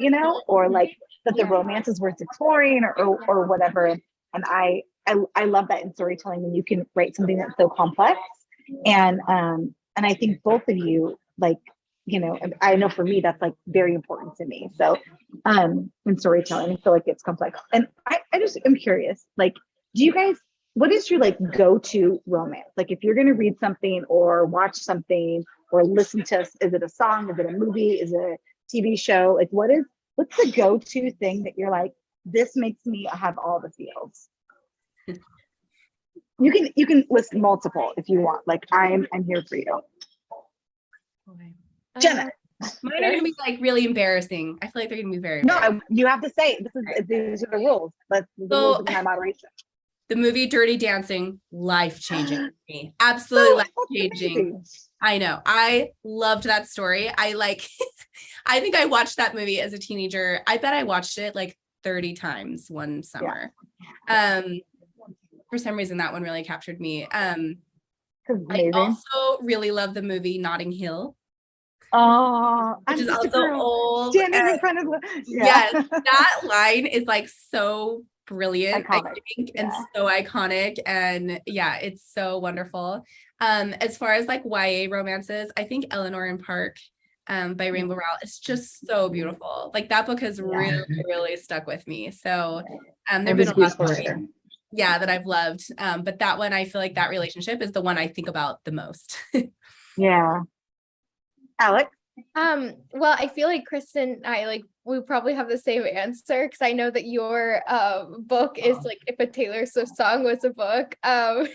or like that the romance is worth exploring, or whatever. And I love that in storytelling when you can write something that's so complex. And I think both of you like I know for me that's like very important to me. So in storytelling I feel like it's complex. And I just am curious, like, do you guys, what is your like go-to romance? Like if you're going to read something or watch something or listen to, is it a song, is it a movie, is it a TV show? Like what's the go-to thing that you're like, this makes me have all the feels? You can list multiple if you want. Like I'm here for you. Jenna. Mine are gonna be like really embarrassing. I feel like they're gonna be very you have to say these are the rules. That's the rules of my moderation. The movie Dirty Dancing, life-changing for me. Absolutely life-changing. I know. I loved that story. I think I watched that movie as a teenager. I bet I watched it like 30 times one summer. For some reason that one really captured me. I also really love the movie Notting Hill. Oh, which is also old. Standing in front of yes, that line is like so brilliant, I Iconic. think, and Yeah. so iconic. And yeah, it's so wonderful. As far as like YA romances, I think Eleanor and Park by Rainbow Rowell, it's just so beautiful. Like that book has really stuck with me. So there've been a lot of that I've loved. But that one, I feel like that relationship is the one I think about the most. Yeah. Alex? Well, I feel like Kristen and I, like, we probably have the same answer, because I know that your book is like if a Taylor Swift song was a book. Yeah.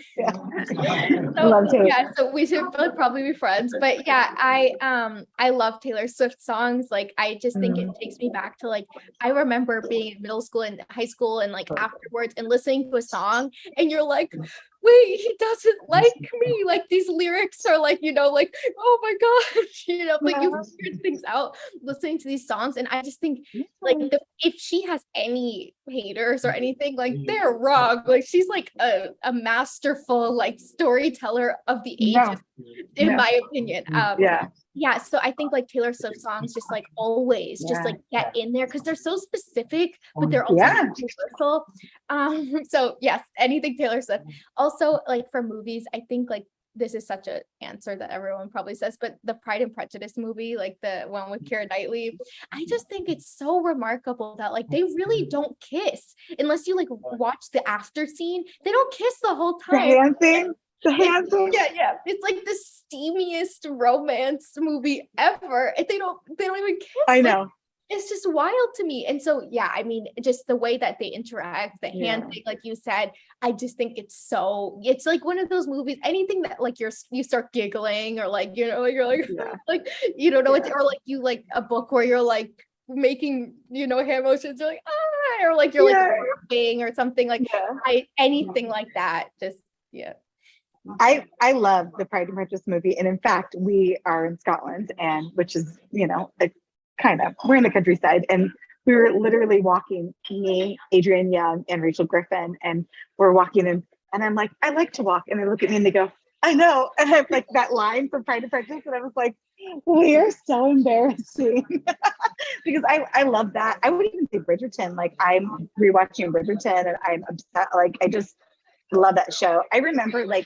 So, yeah, so we should probably be friends. But yeah, I love Taylor Swift songs. Like, I just think it takes me back to, like, I remember being in middle school and high school and like afterwards and listening to a song, and you're like, wait, he doesn't like me. Like, these lyrics are like, you know, like, oh my gosh, you know, like you figure things out listening to these songs. And I just think, like, if she has any haters or anything, like, they're wrong. Like, she's like a masterful, like, storyteller of the ages, in my opinion. Yeah, so I think like Taylor Swift songs just like always just like get in there, because they're so specific, but they're also universal. So yes, anything Taylor Swift. Also, like, for movies, I think like this is such an answer that everyone probably says, but the Pride and Prejudice movie, like the one with Keira Knightley, I just think it's so remarkable that like they really don't kiss unless you like watch the after scene. They don't kiss the whole time. The hand thing. The hand thing. Yeah. It's like the steamiest romance movie ever. And they don't even kiss. I know. Like, it's just wild to me. And so, yeah, I mean, just the way that they interact, the hand thing, like you said, I just think it's like one of those movies, anything that like you start giggling, or like, you know, you're like, like, you don't know what, or like you like a book where you're like making, you know, hand motions, you're like, ah, or like you're like laughing or something, like anything like that. Just, I love the Pride and Prejudice movie. And in fact, we are in Scotland, and which is, you know, we're in the countryside, and we were literally walking, me, Adrienne Young, and Rachel Griffin, and we're walking in, and I'm like, I like to walk. And they look at me and they go, I know. And I have like that line from Pride and Prejudice, and I was like, we are so embarrassing. Because I love that. I would even say Bridgerton. Like, I'm rewatching Bridgerton, and I'm obsessed. Like, I just love that show. I remember like,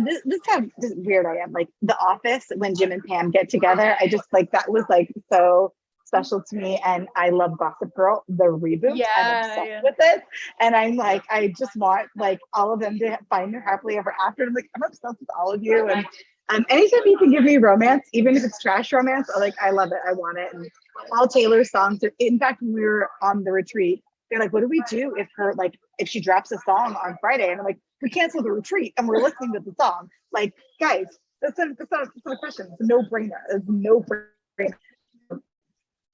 this is how weird I am. Like The Office, when Jim and Pam get together, I just like, that was like so special to me. And I love Gossip Girl, the reboot. I'm obsessed with it. And I'm like, I just want like all of them to find their happily ever after. I'm like, I'm obsessed with all of you. And anytime you can give me romance, even if it's trash romance, I love it. I want it. And all Taylor's songs. In fact, when we were on the retreat, they're like, what do we do if she drops a song on Friday? And I'm like, we cancel the retreat and we're listening to the song. Like, guys, that's not a question. It's a no-brainer. It's a no-brainer.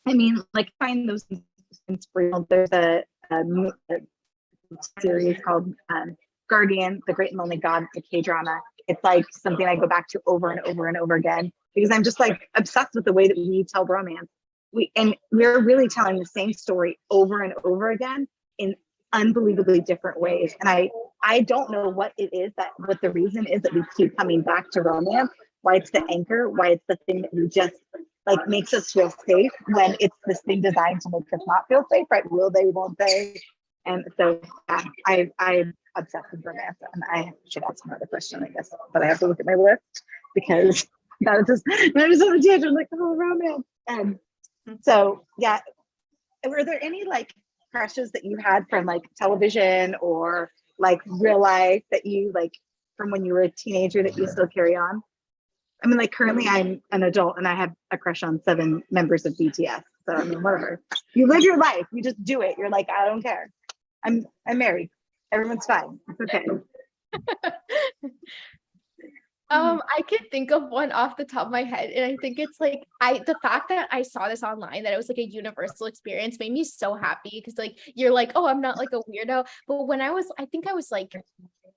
I mean, like, find those inspirational. There's a series called Guardian, The Great and Lonely God. It's a K-drama. It's like something I go back to over and over and over again, because I'm just like obsessed with the way that we tell romance. We're really telling the same story over and over again in unbelievably different ways. And I don't know what the reason is that we keep coming back to romance, why it's the anchor, why it's the thing that we just like makes us feel safe, when it's this thing designed to make us not feel safe, right? Will they, won't they? And so I'm obsessed with romance. And I should ask another question, I guess, but I have to look at my list, because that is just on a tangent, like, oh, romance. And so, yeah, were there any like crushes that you had from like television or like real life that you like from when you were a teenager that you still carry on? I mean, like, currently I'm an adult and I have a crush on 7 members of BTS. So I mean, whatever. You live your life. You just do it. You're like, I don't care. I'm married. Everyone's fine. It's okay. I could think of one off the top of my head, and I think it's like the fact that I saw this online, that it was like a universal experience, made me so happy, because like you're like, oh, I'm not like a weirdo. But when I think I was like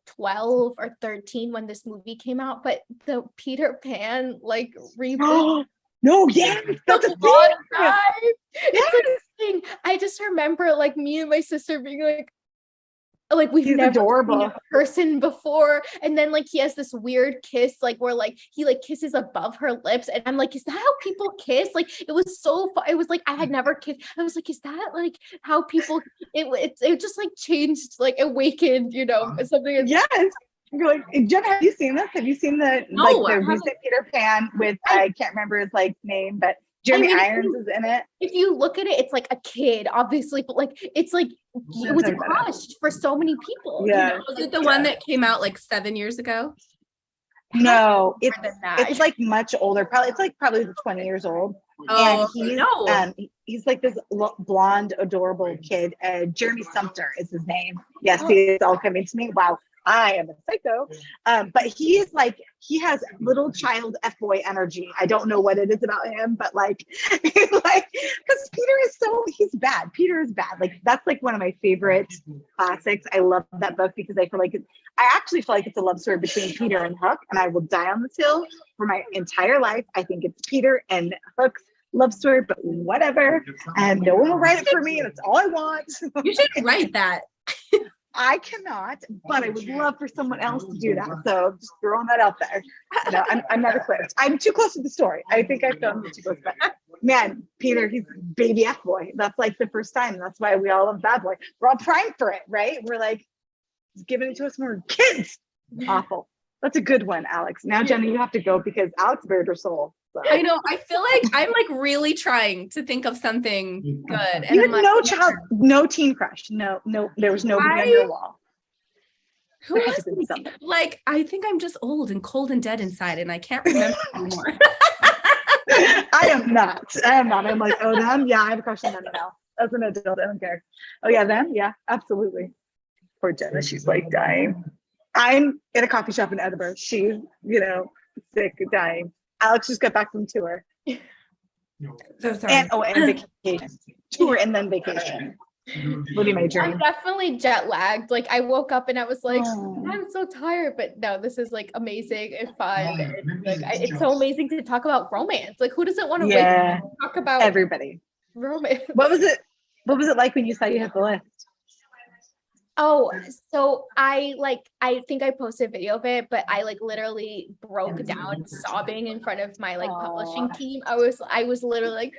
12 or 13 when this movie came out, but the Peter Pan like reboot. No, yeah, that's a thing. It's like a thing. I just remember like me and my sister being like, like we've He's never adorable. seen a person before. And then like he has this weird kiss, like where like he like kisses above her lips. And I'm like, is that how people kiss? Like it was so fun. It was like I had never kissed. I was like, is that like how people it just like changed, like awakened, you know, something. Yes. You're like, Jenna, have you seen this? Have you seen the No, like I the haven't. recent Peter Pan with I can't remember his like name, but Jeremy mean, Irons is in it. If you look at it, it's like a kid, obviously, but like it's like it was a crush for so many people. Yeah. You know? Was it the one that came out like 7 years ago? No, More than that. it's like much older. Probably 20 years old. Oh, And he's no. he's like this blonde, adorable kid. Jeremy Sumter is his name. Yes, it's all coming to me. Wow, I am a psycho. But he is like, he has little child F-boy energy. I don't know what it is about him, but like, he's like, because he's bad. Peter is bad. Like that's like one of my favorite classics. I love that book because I actually feel like it's a love story between Peter and Hook, and I will die on this hill for my entire life. I think it's Peter and Hook's love story, but whatever. And no one will write it for me, and it's all I want. You should write that. I cannot, but I would love for someone else to do that. So just throwing that out there. No, I'm not equipped. I'm too close to the story. I think I filmed it too close. But man, Peter, he's baby F boy. That's like the first time. That's why we all love bad boy. We're all primed for it, right? We're like, he's giving it to us more kids. Awful. That's a good one, Alex. Now, Jenna, you have to go because Alex bared her soul. So. I know. I feel like I'm like really trying to think of something good. And You I'm had like, no teen crush. No, there was nobody on your wall. Who There had was to be it? something. Like, I think I'm just old and cold and dead inside, and I can't remember anymore. I am not. I'm like, oh, them? Yeah, I have a crush on them now. As an adult, I don't care. Oh, yeah, them? Yeah, absolutely. Poor Jenna, she's like dying. I'm in a coffee shop in Edinburgh. She's, sick, dying. Alex just got back from tour. So sorry. And vacation. Tour and then vacation. Living my dream. I'm definitely jet lagged. Like I woke up and I was like, Oh. I'm so tired, but no, this is like amazing and fun. And, like it's so amazing to talk about romance. Like who doesn't want to wake up and talk about Everybody. romance? What was it like when you saw you hit the list? Oh, so I think I posted a video of it, but I like literally broke down sobbing in front of my like publishing team. I was literally like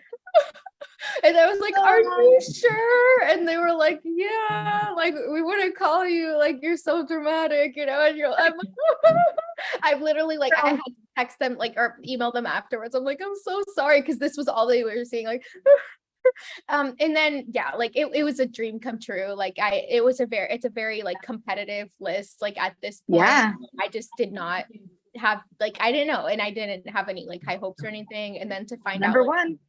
and I was like, are you sure? And they were like, yeah, like we wouldn't call you, like you're so dramatic, and I'm literally like I had to text them like or email them afterwards. I'm like, I'm so sorry because this was all they were seeing, like and then yeah, like it was a dream come true. Like it's a very like competitive list. Like at this point, Yeah. I just did not have like I didn't know, and I didn't have any like high hopes or anything. And then to find Number out like, one.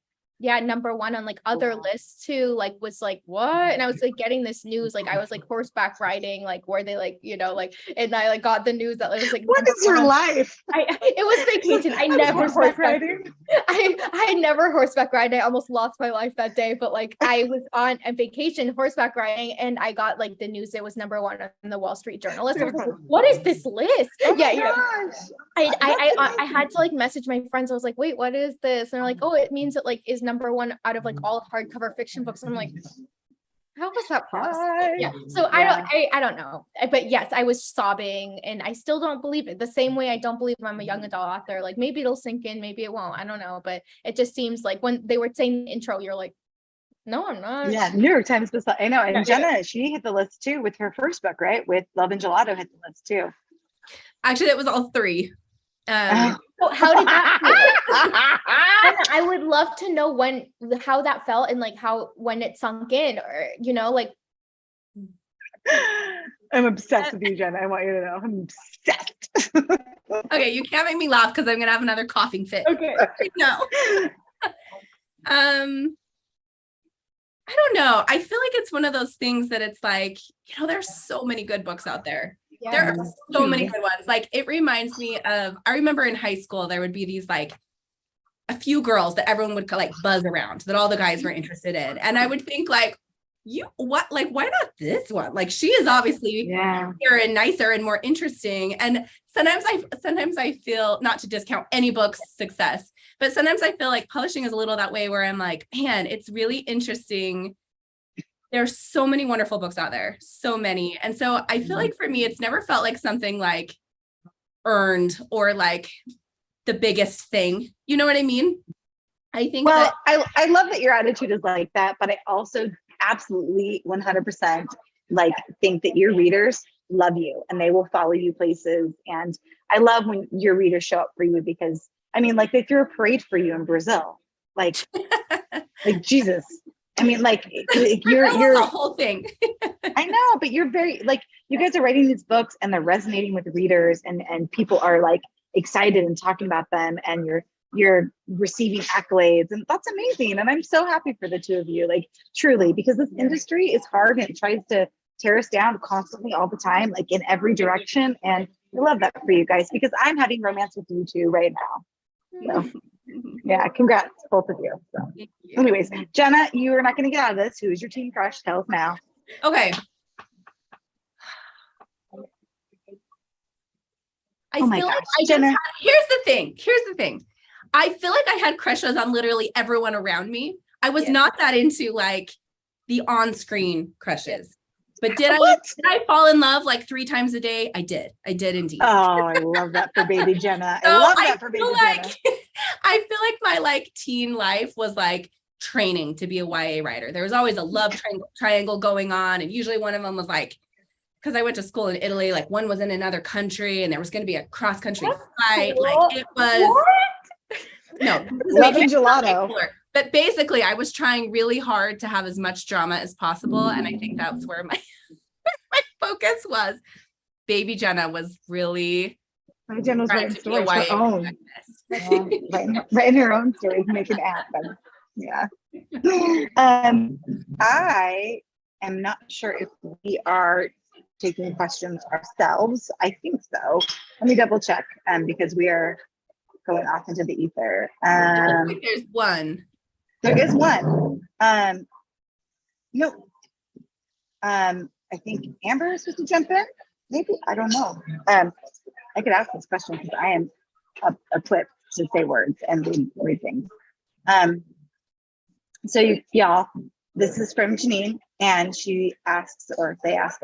yeah, number one on like other lists too, like was like what? And I was like getting this news, like I was like horseback riding, like where they like, like, and I like got the news that it was like What is your life? it was vacation. I never horseback riding. I never horseback ride. I almost lost my life that day, but like I was on a vacation horseback riding and I got like the news it was number one on the Wall Street Journalist. I was like, what is this list? Oh yeah, gosh. I had to like message my friends. I was like, wait, what is this? And they're like, oh, it means it like is number one out of like all hardcover fiction books. And I'm like, how was that possible? Yeah. So I don't know. But yes, I was sobbing and I still don't believe it. The same way I don't believe I'm a young adult author. Like maybe it'll sink in, maybe it won't. I don't know. But it just seems like when they were saying the intro, you're like, no, I'm not. Yeah, New York Times bestseller. I know. And Jenna, she hit the list too with her first book, right? With Love and Gelato hit the list too. Actually, it was all three. So how did that feel? And I would love to know how that felt and like when it sunk in, or like I'm obsessed with you, Jenna. I want you to know I'm obsessed. Okay, you can't make me laugh because I'm gonna have another coughing fit. okay. No. I don't know. I feel like it's one of those things that it's like, there's so many good books out there. Yeah. There are so many good ones. Like it reminds me of, I remember in high school, there would be these like a few girls that everyone would like buzz around that all the guys were interested in. And I would think like, why not this one? Like she is obviously bigger and nicer and more interesting. And sometimes I feel, not to discount any book's success, but sometimes I feel like publishing is a little that way where I'm like, man, it's really interesting there's so many wonderful books out there, so many. And so I feel like for me, it's never felt like something like earned or like the biggest thing. You know what I mean? I think well, I love that your attitude is like that, but I also absolutely 100% like think that your readers love you and they will follow you places. And I love when your readers show up for you because I mean, like they threw a parade for you in Brazil. Like Jesus. I mean, like you're the whole thing. I know, but you're very like you guys are writing these books and they're resonating with readers and people are like excited and talking about them and you're receiving accolades and that's amazing. And I'm so happy for the two of you, like truly, because this industry is hard and it tries to tear us down constantly all the time, like in every direction. And I love that for you guys because I'm having romance with you two right now. So yeah, congrats, both of you. So anyways, Jenna, you are not going to get out of this. Who is your teen crush? Tell us now. Okay. I Oh my feel gosh, like I Jenna. here's the thing. I feel like I had crushes on literally everyone around me. I was not that into like the on-screen crushes. But did I fall in love like 3 times a day? I did indeed. Oh, I love that for baby Jenna. I love that for baby Jenna. I feel like my like teen life was like training to be a YA writer. There was always a love triangle going on. And usually one of them was like, because I went to school in Italy, like one was in another country and there was going to be a cross country fight. Like it was, no. Love and gelato. But basically I was trying really hard to have as much drama as possible. And I think that's where my focus was. Baby Jenna was really Jenna's writing stories her own. Writing her own stories, making it happen. Yeah. I am not sure if we are taking questions ourselves. I think so. Let me double check because we are going off into the ether. I think there's one. There is one. No. I think Amber is supposed to jump in. Maybe I don't know. I could ask this question because I am equipped to say words and read things. So y'all, this is from Janine, and she asks, or they ask,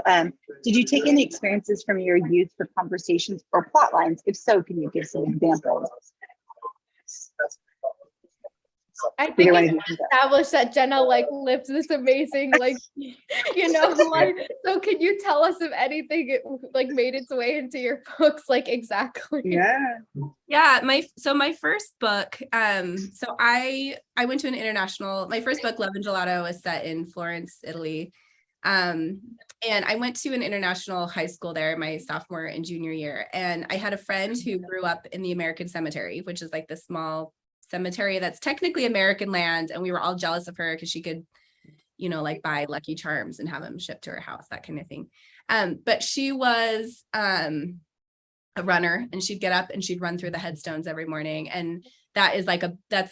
did you take any experiences from your youth for conversations or plot lines? If so, can you give some examples? I think it's established that Jenna like lived this amazing, like, you know, like, so can you tell us if anything like made its way into your books? Like exactly. Yeah. My first book, so I went to an international, my first book, Love and Gelato, is set in Florence, Italy. And I went to an international high school there my sophomore and junior year. And I had a friend who grew up in the American Cemetery, which is like the small cemetery that's technically American land, and we were all jealous of her because she could, you know, like buy Lucky Charms and have them shipped to her house, that kind of thing. But she was a runner, and she'd get up and she'd run through the headstones every morning, and that's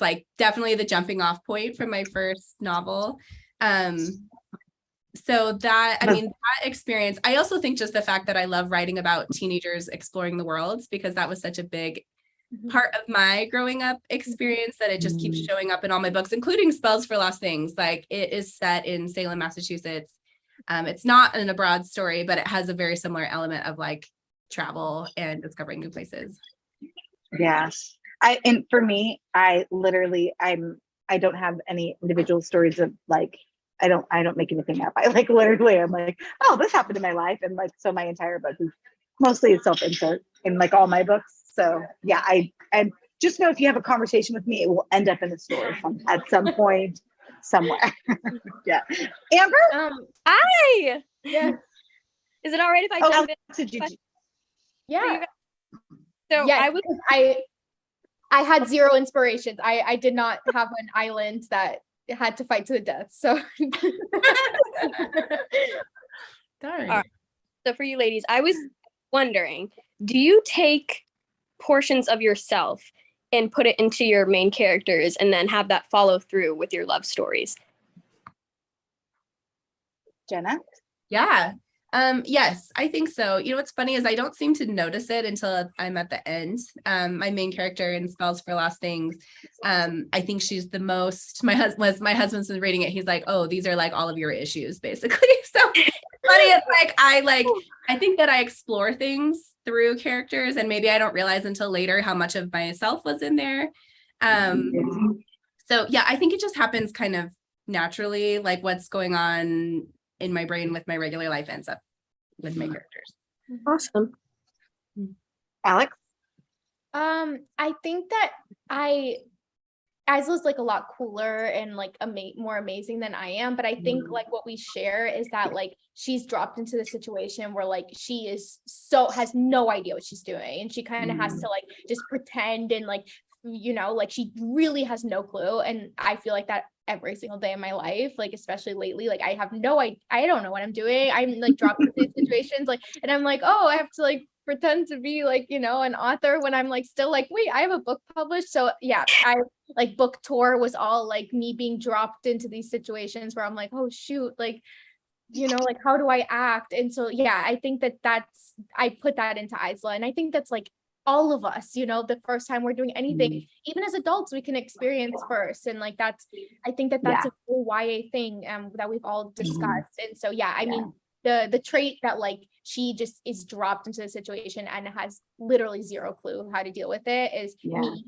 like definitely the jumping off point from my first novel. So that, I mean, that experience, I also think just the fact that I love writing about teenagers exploring the world, because that was such a big part of my growing up experience, that it just keeps showing up in all my books, including Spells for Lost Things. Like, it is set in Salem, Massachusetts. It's not an abroad story, but it has a very similar element of like travel and discovering new places. Yeah. And for me, I don't have any individual stories of like, I don't make anything up. I like literally, I'm like, oh, this happened in my life. And like, so my entire book is mostly self-insert in like all my books. So yeah, I just know if you have a conversation with me, it will end up in a story at some point, somewhere. Yeah. Amber? Hi. Yeah. Is it all right if I jump in? Yeah. So yes, I had zero inspirations. I did not have an island that had to fight to the death. So Darn. All right. So for you ladies, I was wondering, do you take portions of yourself and put it into your main characters and then have that follow through with your love stories? Jenna? Yeah. Yes, I think so. You know, what's funny is I don't seem to notice it until I'm at the end. My main character in Spells for Last Things, I think she's the most, my husband's been reading it. He's like, oh, these are like all of your issues, basically. So funny, it's I think that I explore things through characters, and maybe I don't realize until later how much of myself was in there. So yeah, I think it just happens kind of naturally, like what's going on in my brain with my regular life ends up with my characters. Awesome. Alex? I think that Isla's like a lot cooler and like more amazing than I am, but I think like what we share is that like she's dropped into the situation where like she is has no idea what she's doing, and she kind of has to like just pretend and like, you know, like she really has no clue. And I feel like that every single day of my life, like especially lately, like I have no idea, I don't know what I'm doing. I'm like dropped into these situations, like, and I'm like, oh, I have to like pretend to be like, you know, an author when I'm like still like, wait, I have a book published. So yeah, I like book tour was all like me being dropped into these situations where I'm like, oh shoot, like, you know, like how do I act? And so yeah, I think that I put that into Isla, and I think that's like all of us, you know, the first time we're doing anything, even as adults, we can experience first. And like I think that that's a full YA thing that we've all discussed. And so yeah, I mean, the trait that like she just is dropped into the situation and has literally zero clue how to deal with it is me.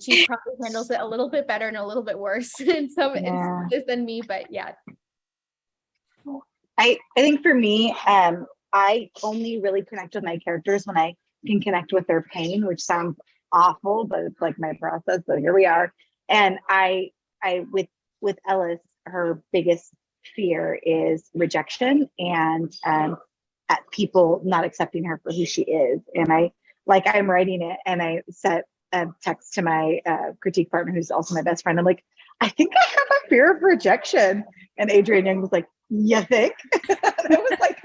She probably handles it a little bit better and a little bit worse in some instances than me, but yeah. I think for me, I only really connect with my characters when I can connect with their pain, which sounds awful, but it's like my process. So here we are. And I with Ellis, her biggest fear is rejection and at people not accepting her for who she is. And I'm writing it, and I sent a text to my critique partner, who's also my best friend. I'm like, I think I have a fear of rejection. And Adrienne Young was like, you think? And I was like,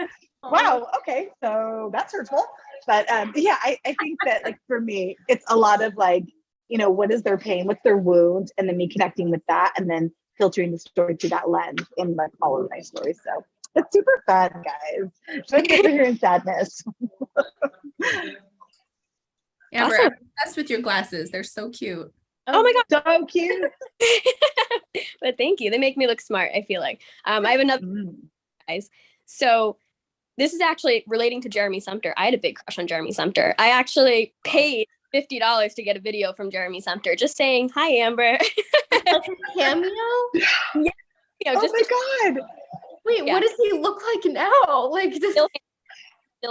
wow, okay, so that's hurtful. But yeah, I think that like for me, it's a lot of like, you know, what is their pain, what's their wound, and then me connecting with that, and then filtering the story through that lens in like all of my stories. So it's super fun, guys. Don't get to hearing sadness. Amber, Awesome. I'm obsessed with your glasses. They're so cute. Oh my god, so cute. but thank you. They make me look smart, I feel like. I have another guys. So this is actually relating to Jeremy Sumpter. I had a big crush on Jeremy Sumpter. I actually paid $50 to get a video from Jeremy Sumpter just saying, hi, Amber. Like a cameo? Yeah. You know, Oh my God. Wait, what does he look like now? Like still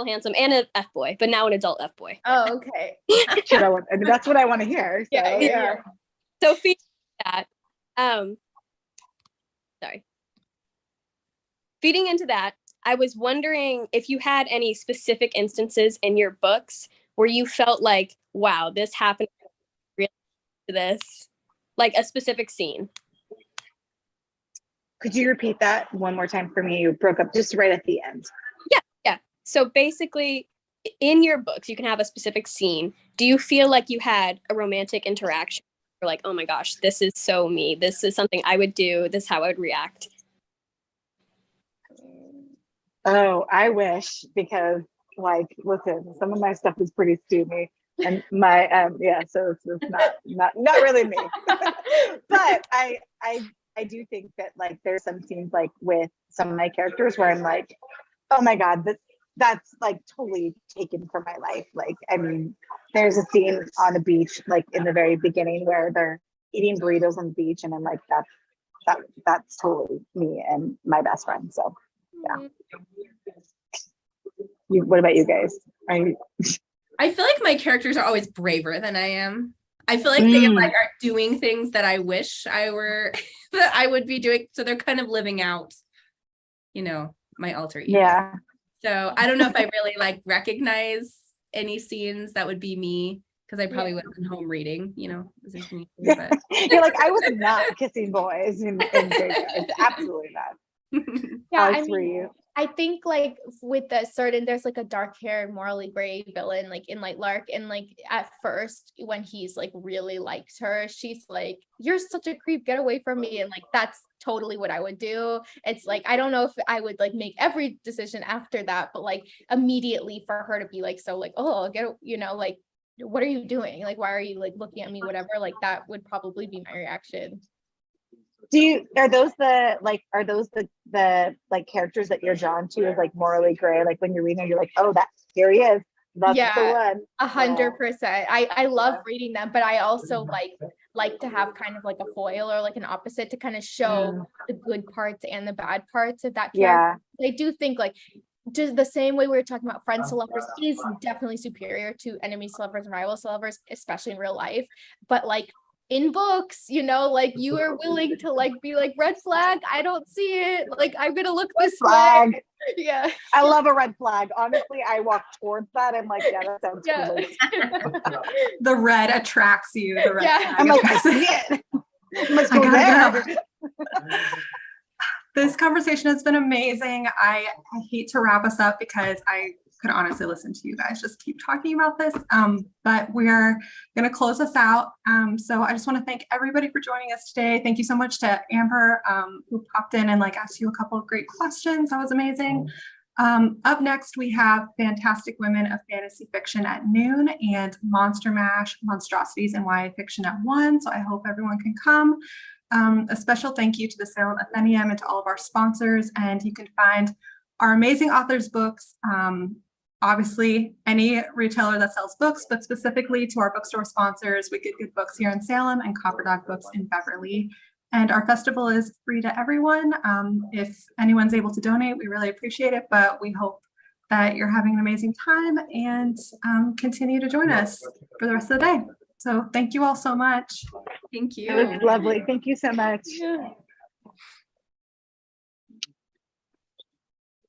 handsome and an F-boy, but now an adult F-boy. Oh, okay. That's what I want to hear. So, yeah. So feeding that, feeding into that, I was wondering if you had any specific instances in your books where you felt like, wow, this happened really to this, like a specific scene. Could you repeat that one more time for me? You broke up just right at the end. Yeah. So basically, in your books, you can have a specific scene. Do you feel like you had a romantic interaction? Or like, oh my gosh, this is so me. This is something I would do. This is how I would react. Oh, I wish, because like, listen, some of my stuff is pretty steamy, and my so it's not really me. But I do think that like there's some scenes like with some of my characters where I'm like, oh my God, that's like totally taken from my life. Like, I mean, there's a scene on the beach, like in the very beginning, where they're eating burritos on the beach, and I'm like, that's totally me and my best friend. So yeah. What about you guys? I feel like my characters are always braver than I am. I feel like they like are doing things that I wish I were that I would be doing. So they're kind of living out, you know, my alter ego. Yeah. So I don't know if I really like recognize any scenes that would be me, because I probably would have been home reading, you know, as a teenager. But You're like, I was not kissing boys in graveyards. Absolutely not. Yeah, Alex, I mean, were you? I think like with the certain, there's like a dark haired, morally gray villain like in Light Lark. And like at first, when he's like really likes her, she's like, "You're such a creep, get away from me." And like that's totally what I would do. It's like I don't know if I would like make every decision after that, but like immediately for her to be like, so like, oh, like, what are you doing? Like, why are you like looking at me? Whatever, like that would probably be my reaction. Are those the like characters that you're drawn to as like morally gray? Like when you're reading, you're like, oh, here he is. That's the one. 100%. I love reading them, but I also like to have kind of like a foil or like an opposite to kind of show the good parts and the bad parts of that character. I do think like just the same way we were talking about friends to lovers is definitely superior to enemies to lovers and rivals to lovers, especially in real life. But like in books, like you are willing to like be like, red flag, I don't see it. Like I'm gonna look this way. Yeah. I love a red flag. Honestly, I walk towards that. I'm like, yeah, that sounds great. The red attracts you. The red flag I'm like, I see it. Let's go there. This conversation has been amazing. I hate to wrap us up because I could honestly listen to you guys just keep talking about this, but we're going to close us out. So I just want to thank everybody for joining us today. Thank you so much to Amber, who popped in and like asked you a couple of great questions. That was amazing. Up next, we have Fantastic Women of Fantasy Fiction at noon and Monster Mash, Monstrosities and YA Fiction at 1. So I hope everyone can come. A special thank you to the Salem Athenaeum and to all of our sponsors. And you can find our amazing authors' books, obviously any retailer that sells books, but specifically to our bookstore sponsors, We Get Good Books here in Salem and Copper Dog Books in Beverly. And our festival is free to everyone. If anyone's able to donate, we really appreciate it, but we hope that you're having an amazing time and continue to join us for the rest of the day. So thank you all so much. Thank you. It was lovely. Thank you so much. Yeah.